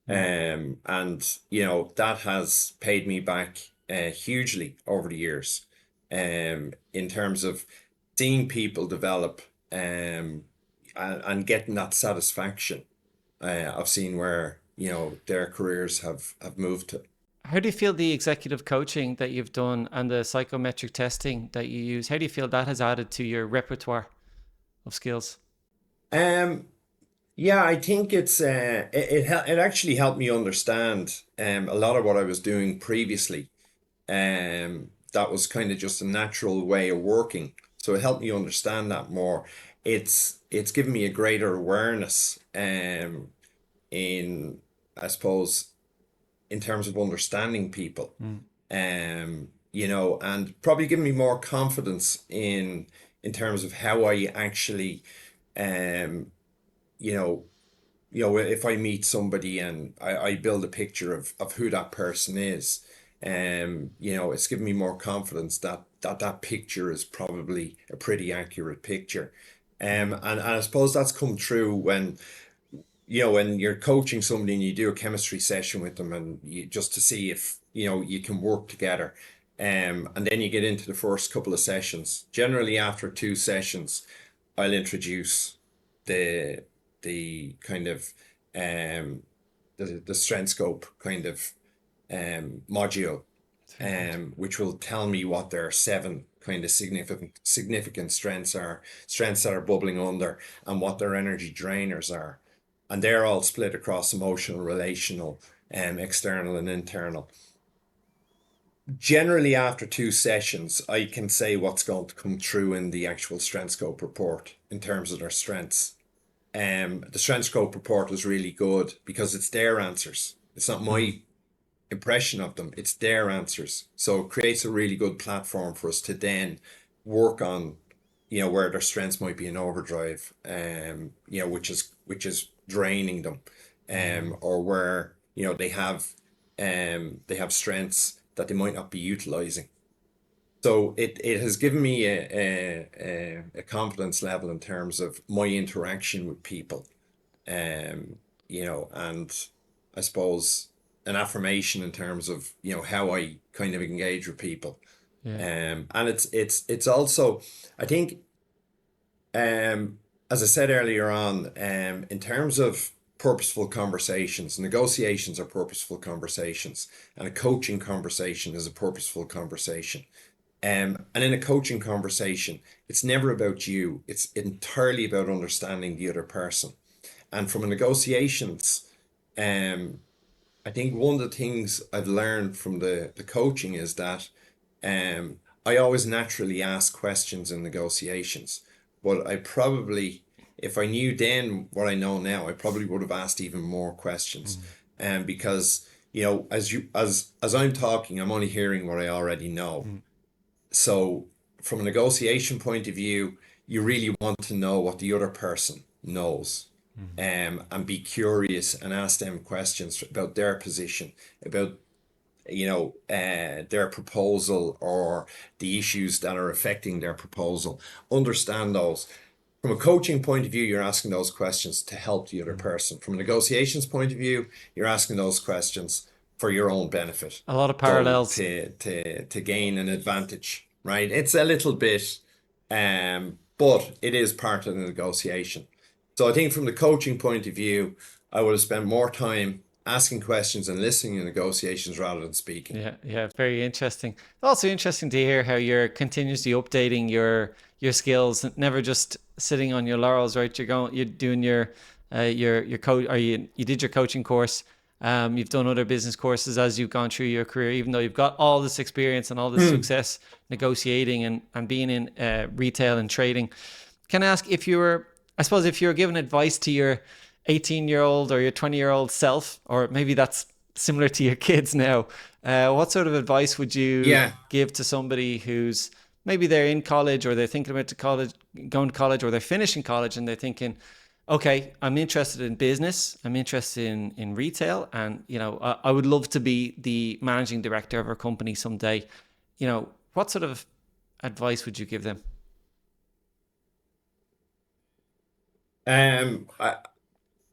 Mm. And you know, that has paid me back hugely over the years, in terms of seeing people develop, and getting that satisfaction of seeing where, you know, their careers have moved to. How do you feel the executive coaching that you've done and the psychometric testing that you use? How do you feel that has added to your repertoire of skills? Um, yeah, I think it actually helped me understand a lot of what I was doing previously. That was kind of just a natural way of working. So it helped me understand that more. It's given me a greater awareness, in, I suppose, in terms of understanding people. Mm. You know, and probably given me more confidence in terms of how I actually, um, you know, if I meet somebody and I build a picture of who that person is, you know, it's given me more confidence that that picture is probably a pretty accurate picture. Mm. And I suppose that's come true when, you know, when you're coaching somebody and you do a chemistry session with them and you just to see if, you know, you can work together. And then you get into the first couple of sessions. Generally after two sessions, I'll introduce the the kind of um the strength scope kind of module, That's very good. which will tell me what their seven kind of significant strengths that are bubbling under, and what their energy drainers are. And they're all split across emotional, relational, external and internal. Generally, after two sessions, I can say what's going to come through in the actual strength scope report in terms of their strengths. The strength scope report is really good because it's their answers. It's not Mm. my impression of them, it's their answers. So it creates a really good platform for us to then work on, you know, where their strengths might be in overdrive, you know, which is draining them, Mm. or where, you know, they have strengths that they might not be utilizing. So it has given me a confidence level in terms of my interaction with people, um, you know, and I suppose an affirmation in terms of, you know, how I kind of engage with people. Yeah. And it's also, I think, um, as I said earlier on, in terms of purposeful conversations, negotiations are purposeful conversations, and a coaching conversation is a purposeful conversation. And in a coaching conversation, it's never about you. It's entirely about understanding the other person. And from a negotiations, um, I think one of the things I've learned from the coaching is that I always naturally ask questions in negotiations, but I probably, if I knew then what I know now, I probably would have asked even more questions. Mm. Because as I'm talking, I'm only hearing what I already know. Mm. So from a negotiation point of view, you really want to know what the other person knows, Mm. and be curious and ask them questions about their position, about their proposal or the issues that are affecting their proposal. Understand those. From a coaching point of view, you're asking those questions to help the other Mm. person. From a negotiations point of view, you're asking those questions for your own benefit. A lot of So parallels. to gain an advantage, right? It's a little bit, but it is part of the negotiation. So I think from the coaching point of view, I would have spent more time asking questions and listening in negotiations rather than speaking. Yeah, yeah, very interesting. It's also interesting to hear how you're continuously updating your skills, never just sitting on your laurels, right? You're doing your coach, or you did your coaching course. You've done other business courses as you've gone through your career, even though you've got all this experience and all this Hmm. success negotiating and being in retail and trading. Can I ask if you were, I suppose, if you were giving advice to your 18-year-old or your 20-year-old self, or maybe that's similar to your kids now, what sort of advice would you Yeah. give to somebody who's maybe they're in college or they're thinking about to college, going to college, or they're finishing college and they're thinking, okay, I'm interested in business, I'm interested in retail, and I would love to be the managing director of our company someday. What sort of advice would you give them?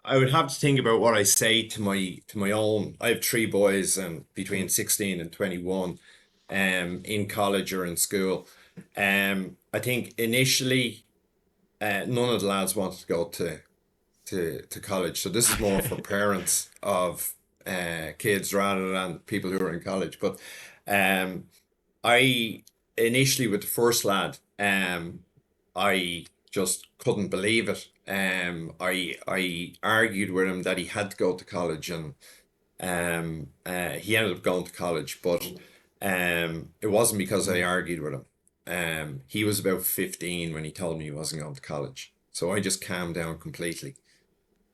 I would have to think about what I say to my own. I have three boys and between 16 and 21 in college or in school. I think initially none of the lads wanted to go to college. So this is more for parents of kids rather than people who are in college. But um I initially with the first lad, I just couldn't believe it. I argued with him that he had to go to college, and he ended up going to college, but it wasn't because I Mm. argued with him. He was about 15 when he told me he wasn't going to college, so I just calmed down completely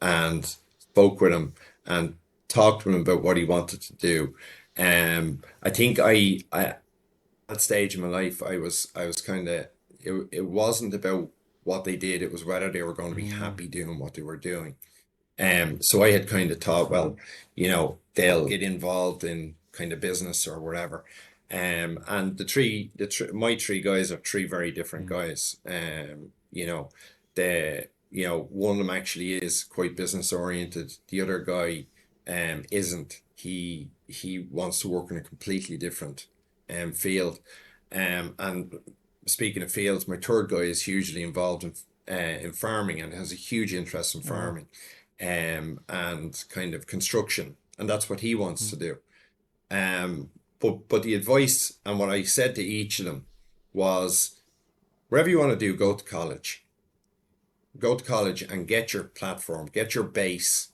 and spoke with him and talked with him about what he wanted to do. I think I that stage in my life, I was kind of it wasn't about what they did, it was whether they were going to be Mm. happy doing what they were doing. So I had kind of thought, well, they'll get involved in kind of business or whatever. And my three guys are three very different Mm. guys. One of them actually is quite business oriented. The other guy, isn't. He wants to work in a completely different, field. And speaking of fields, my third guy is hugely involved in farming and has a huge interest in Oh. farming, and kind of construction, and that's what he wants Mm. to do. But the advice and what I said to each of them was, whatever you want to do, go to college and get your platform, get your base,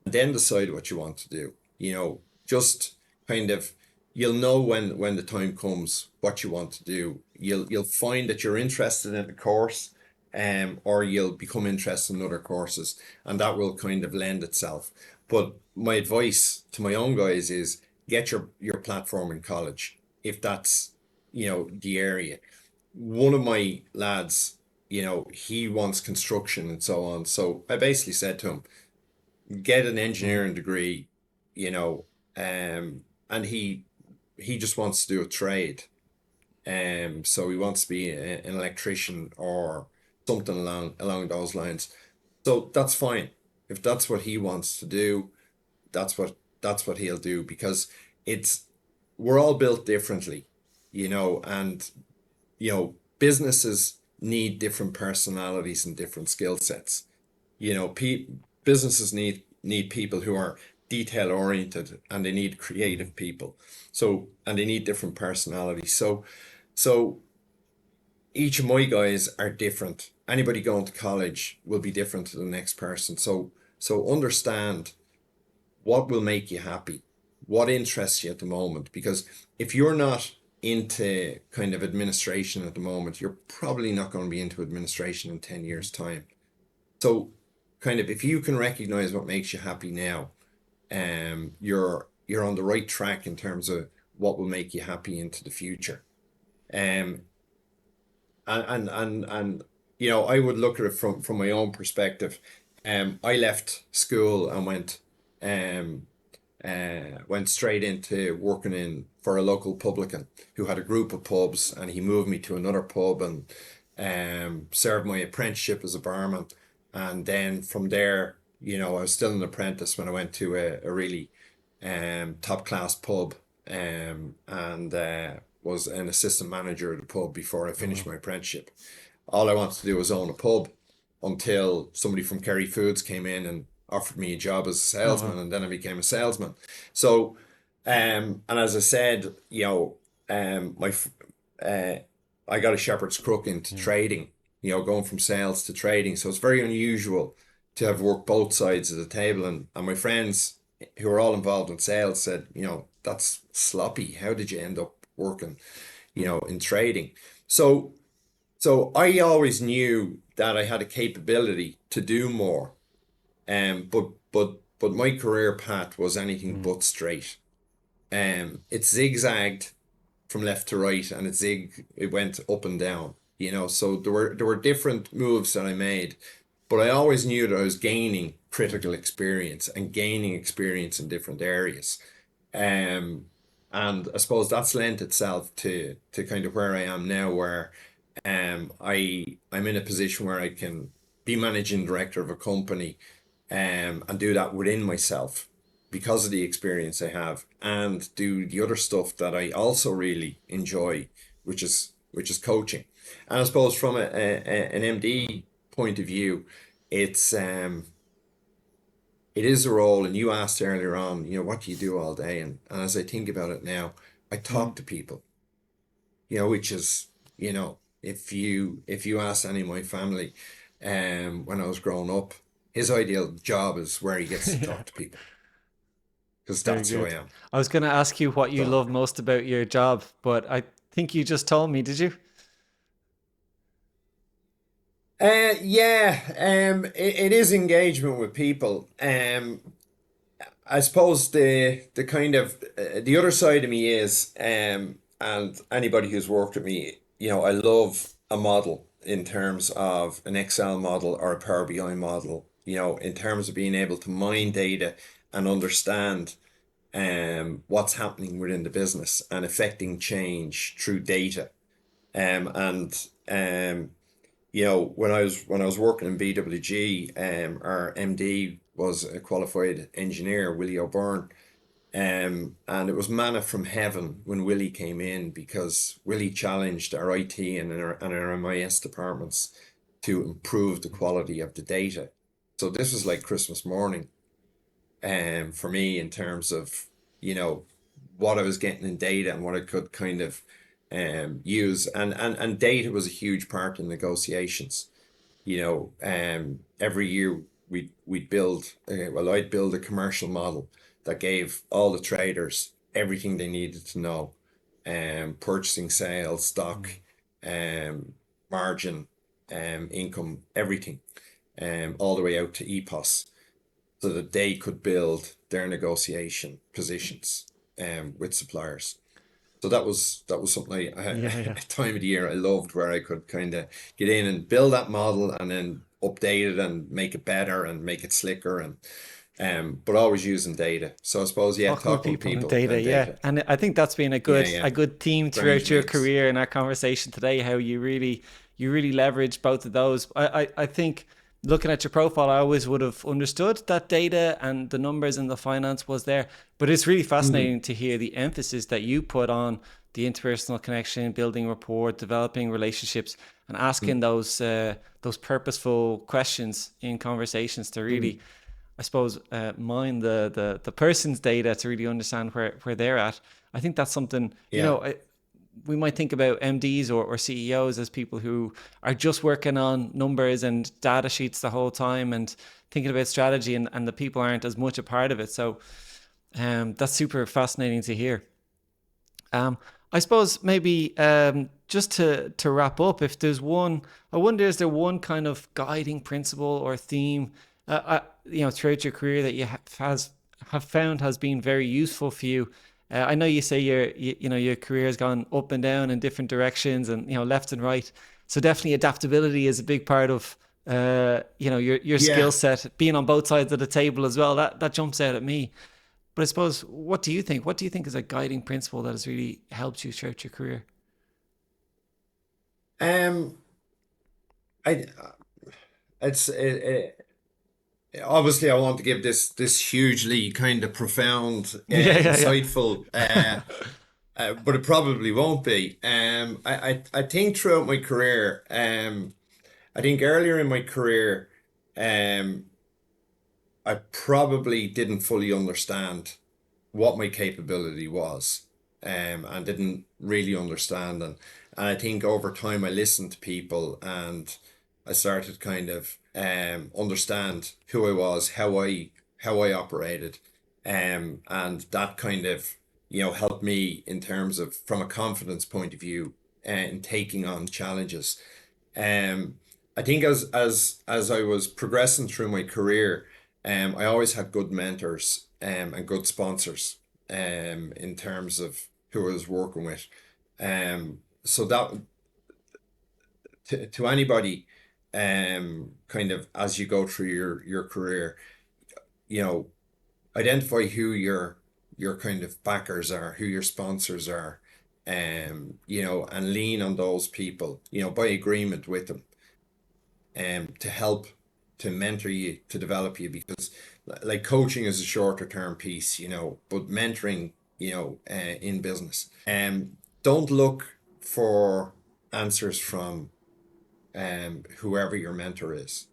and then decide what you want to do. Just kind of, you'll know when the time comes what you want to do. You'll find that you're interested in a course, or you'll become interested in other courses, and that will kind of lend itself. But my advice to my own guys is get your platform in college if that's the area. One of my lads, he wants construction and so on. So I basically said to him, get an Mm. engineering degree, and he just wants to do a trade. So he wants to be an electrician or something along those lines. So that's fine. If that's what he wants to do, that's what he'll do, because it's we're all built differently, and businesses need different personalities and different skill sets. Businesses need people who are detail oriented, and they need Mm. creative people. So, and they need different personalities. So So each of my guys are different. Anybody going to college will be different to the next person. So understand what will make you happy, what interests you at the moment. Because if you're not into kind of administration at the moment, you're probably not going to be into administration in 10 years' time. So kind of if you can recognize what makes you happy now, you're on the right track in terms of what will make you happy into the future. Um, and you know, I would look at it from my own perspective. I left school and um went straight into working in for a local publican who had a group of pubs, and he moved me to another pub and served my apprenticeship as a barman. And then from there, you know, I was still an apprentice when I went to a really top class pub, and was an assistant manager at the pub before I Oh, finished wow. my apprenticeship. All I wanted to do was own a pub until somebody from Kerry Foods came in and offered me a job as a Oh, salesman, wow. and then I became a salesman. So, and as I said, you know, uh, I got a shepherd's crook into Yeah. trading, you know, going from sales to trading. So it's very unusual to have worked both sides of the table. And my friends who are all involved in sales said, you know, that's sloppy. How did you end up working, you Mm. know, in trading? So so I always knew that I had a capability to do more. But my career path was anything Mm. but straight. It zigzagged from left to right, and it went up and down, you know. So there were different moves that I made, but I always knew that I was gaining Mm. critical experience and gaining experience in different areas. Um, and I suppose that's lent itself to kind of where I am now, where I'm in a position where I can be managing director of a company, and do that within myself because of the experience I have, and do the other stuff that I also really enjoy, which is coaching. And I suppose from an MD point of view, it's it is a role. And you asked earlier on, you know, what do you do all day? And as I think about it now, I Mm. talk to people, you know, which is, you know, if you ask any of my family, when I was growing up, his ideal job is where he gets to Yeah. talk to people, because Very that's who I good. am. I was going to ask you what you So, love most about your job, but I think you just told me, did you? yeah, it is engagement with people. I suppose the kind of the other side of me is, and anybody who's worked with me, you know, I love a model in terms of an Excel model or a Power BI model, you know, in terms of being able to mine Mm. data and understand what's happening within the business and affecting change through data. And you know, when I was working in BWG, our MD was a qualified engineer, Willie O'Byrne. And it was manna from heaven when Willie came in, because Willie challenged our IT and our MIS departments to improve the quality of the data. So this was like Christmas morning, for me, in terms of, you know, what I was getting in data and what I could kind of use. And data was a huge part in negotiations. You know, every year we'd build, well, I'd build a commercial model that gave all the traders everything they needed to know, purchasing, sales, stock, Mm. um, margin, income, everything, all the way out to EPOS, so that they could build their negotiation positions, with suppliers. So that was something Yeah, a yeah. time of the year I loved, where I could kind of get in and build that model and then update it and make it better and make it slicker, and but always using data. So I suppose, yeah, Talking with talking with people and people data, and yeah. data. And I think that's been a Yeah, good yeah. a good theme Strange throughout your mix. career in our conversation today, how you really leverage both of those. I think looking at your profile, I always would have understood that data and the numbers and the finance was there. But it's really Mm, fascinating to hear the emphasis that you put on the interpersonal connection, building rapport, developing relationships, and mm, asking those purposeful questions in conversations to mm, really, I suppose, mine the person's data to really understand where they're at. I think that's something, yeah. we might think about MDs or CEOs as people who are just working on numbers and data sheets the whole time and thinking about strategy, and the people aren't as much a part of it. So that's super fascinating to hear. I suppose maybe just to wrap up, if there's one, I wonder, is there one kind of guiding principle or theme, throughout your career that have found has been very useful for you? I know you say your career has gone up and down in different directions, and left and right. So definitely adaptability is a big part of your skill Yeah. set, being on both sides of the table as well. That jumps out at me. But I suppose, what do you think? What do you think is a guiding principle that has really helped you throughout your career? Um, I it's obviously I want to give this hugely kind of profound, Yeah, yeah, yeah. insightful, but it probably won't be. I think throughout my career, I think earlier in my career, um, I probably didn't fully understand what my capability was, and didn't really understand. And I think over time I listened to people and I started kind of understand who I was, how I operated, and that kind of helped me in terms of from a confidence point of view in taking on challenges. Um, I think as I was progressing through my career, I always had good mentors and good sponsors in terms of who I was working with. So that to anybody, kind of as you go through your career, you know, identify who your kind of backers are, who your sponsors are, and lean on those people, by agreement with them, to help to mentor you, to develop you, because like coaching is a shorter term piece, but mentoring, in business, don't look for answers from whoever your mentor is.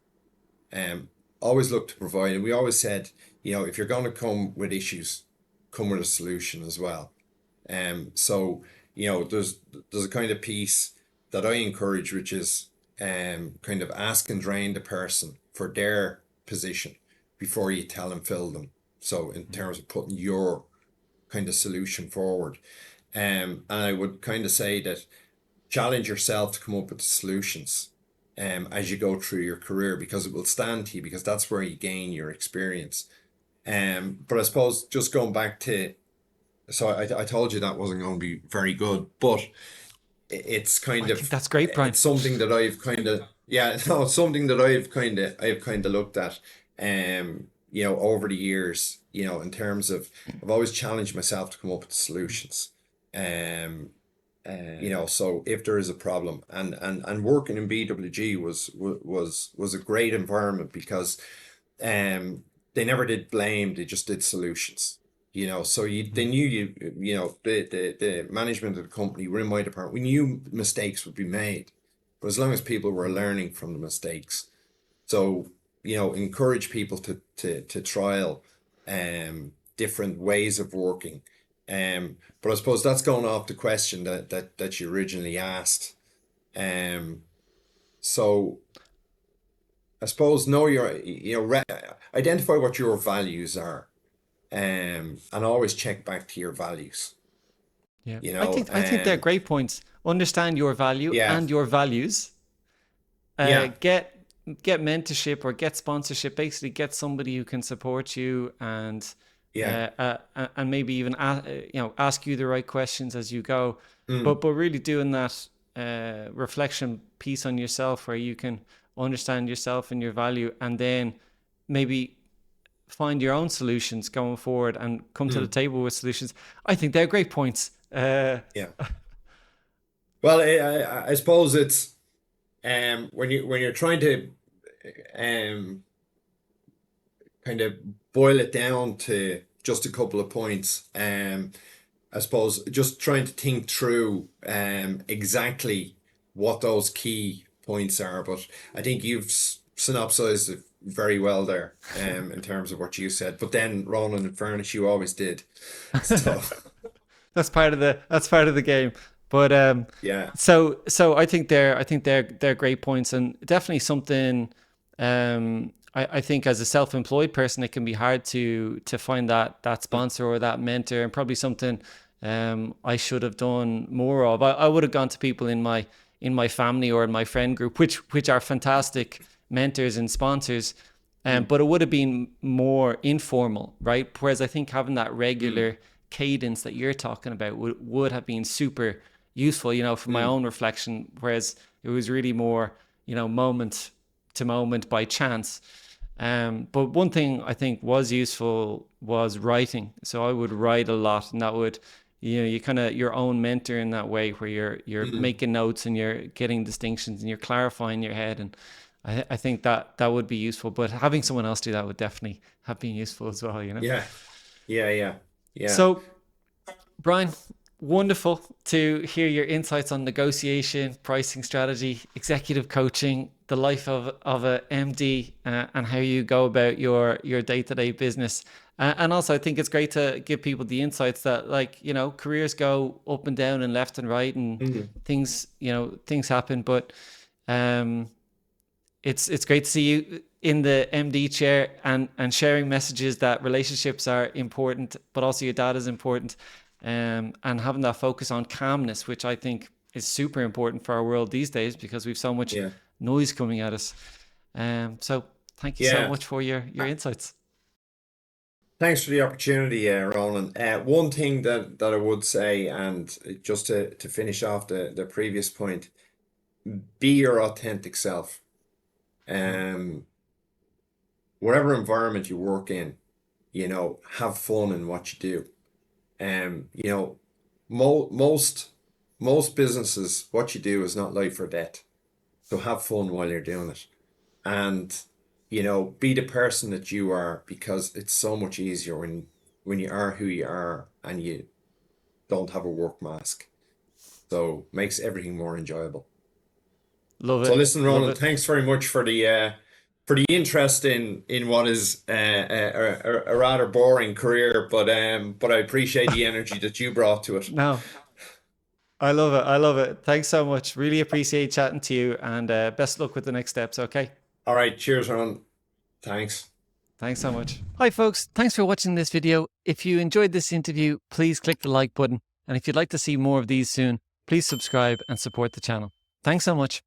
um Always look to provide, and we always said, if you're going to come with issues, come with a solution as well. So, there's a kind of piece that I encourage, which is kind of ask and drain the person for their position before you tell and fill them. So in terms of putting your kind of solution forward. And I would kind of say that challenge yourself to come up with solutions as you go through your career, because it will stand to you, because that's where you gain your experience. But I suppose just going back to, so I told you that wasn't going to be very good, but it's I kind think of, that's great, Brian. it's something that I've kind of, yeah, no, it's something that I've kind of looked at, over the years, in terms of, I've always challenged myself to come up with solutions. Um, so if there is a problem, and working in BWG was a great environment, because um they never did blame, they just did solutions. So they knew, the management of the company were in my department, we knew mistakes would be made, but as long as people were learning from the mistakes. So, encourage people to trial different ways of working. But I suppose that's going off the question that you originally asked. Um, so I suppose know identify what your values are, and always check back to your values. Yeah, You I know, think I think they're great points. Understand your value yeah, and your values. yeah, Get mentorship or get sponsorship. Basically, get somebody who can support you, yeah, and maybe even ask you the right questions as you go. mm, But really doing that reflection piece on yourself, where you can understand yourself and your value, and then maybe find your own solutions going forward and come to the mm, table with solutions. I think they're great points. yeah. Well, I suppose it's, when you're trying to um kind of boil it down to just a couple of points. I suppose just trying to think through exactly what those key points are. But I think you've synopsized it very well there, in terms of what you said. But then, Ronan, in fairness, you always did. So That's part of the game. But Yeah. so I think they're great points, and definitely something. I think as a self-employed person, it can be hard to find that sponsor or that mentor, and probably something I should have done more of. I would have gone to people in my family or in my friend group, which are fantastic mentors and sponsors. Mm, But it would have been more informal, right? Whereas I think having that mm, regular cadence that you're talking about would have been super useful, for my mm, own reflection. Whereas it was really more, moment to moment by chance. But one thing I think was useful was writing. So I would write a lot, and that would, you kind of your own mentor in that way, where you're mm. making notes and you're getting distinctions and you're clarifying your head. And I think that would be useful. But having someone else do that would definitely have been useful as well. Yeah. Yeah. Yeah. Yeah. So Brian, wonderful to hear your insights on negotiation, pricing strategy, executive coaching, the life of a MD, and how you go about your day to day business. And also, I think it's great to give people the insights that, like, careers go up and down and left and right, and Mm. things happen. But um, it's great to see you in the MD chair and sharing messages that relationships are important, but also your dad is important, and having that focus on calmness, which I think is super important for our world these days because we've so much Yeah. noise coming at us. So thank you so Yeah. much for your insights. Thanks for the opportunity, Ronan. One thing that I would say, and just to finish off the previous point, be your authentic self. Mm. Um, Whatever environment you work in, have fun in what you do. Most businesses, what you do is not life or death. So have fun while you're doing it. And, be the person that you are, because it's so much easier when you are who you are and you don't have a work mask. So makes everything more enjoyable. Love So it. listen, Love Ronan, it. thanks very much for the interest in what is a rather boring career, but I appreciate the energy that you brought to it. No, I love it. I love it. Thanks so much. Really appreciate chatting to you, and best luck with the next steps. Okay. All right, cheers, Ronan. Thanks. Thanks so much. Hi, folks. Thanks for watching this video. If you enjoyed this interview, please click the like button. And if you'd like to see more of these soon, please subscribe and support the channel. Thanks so much.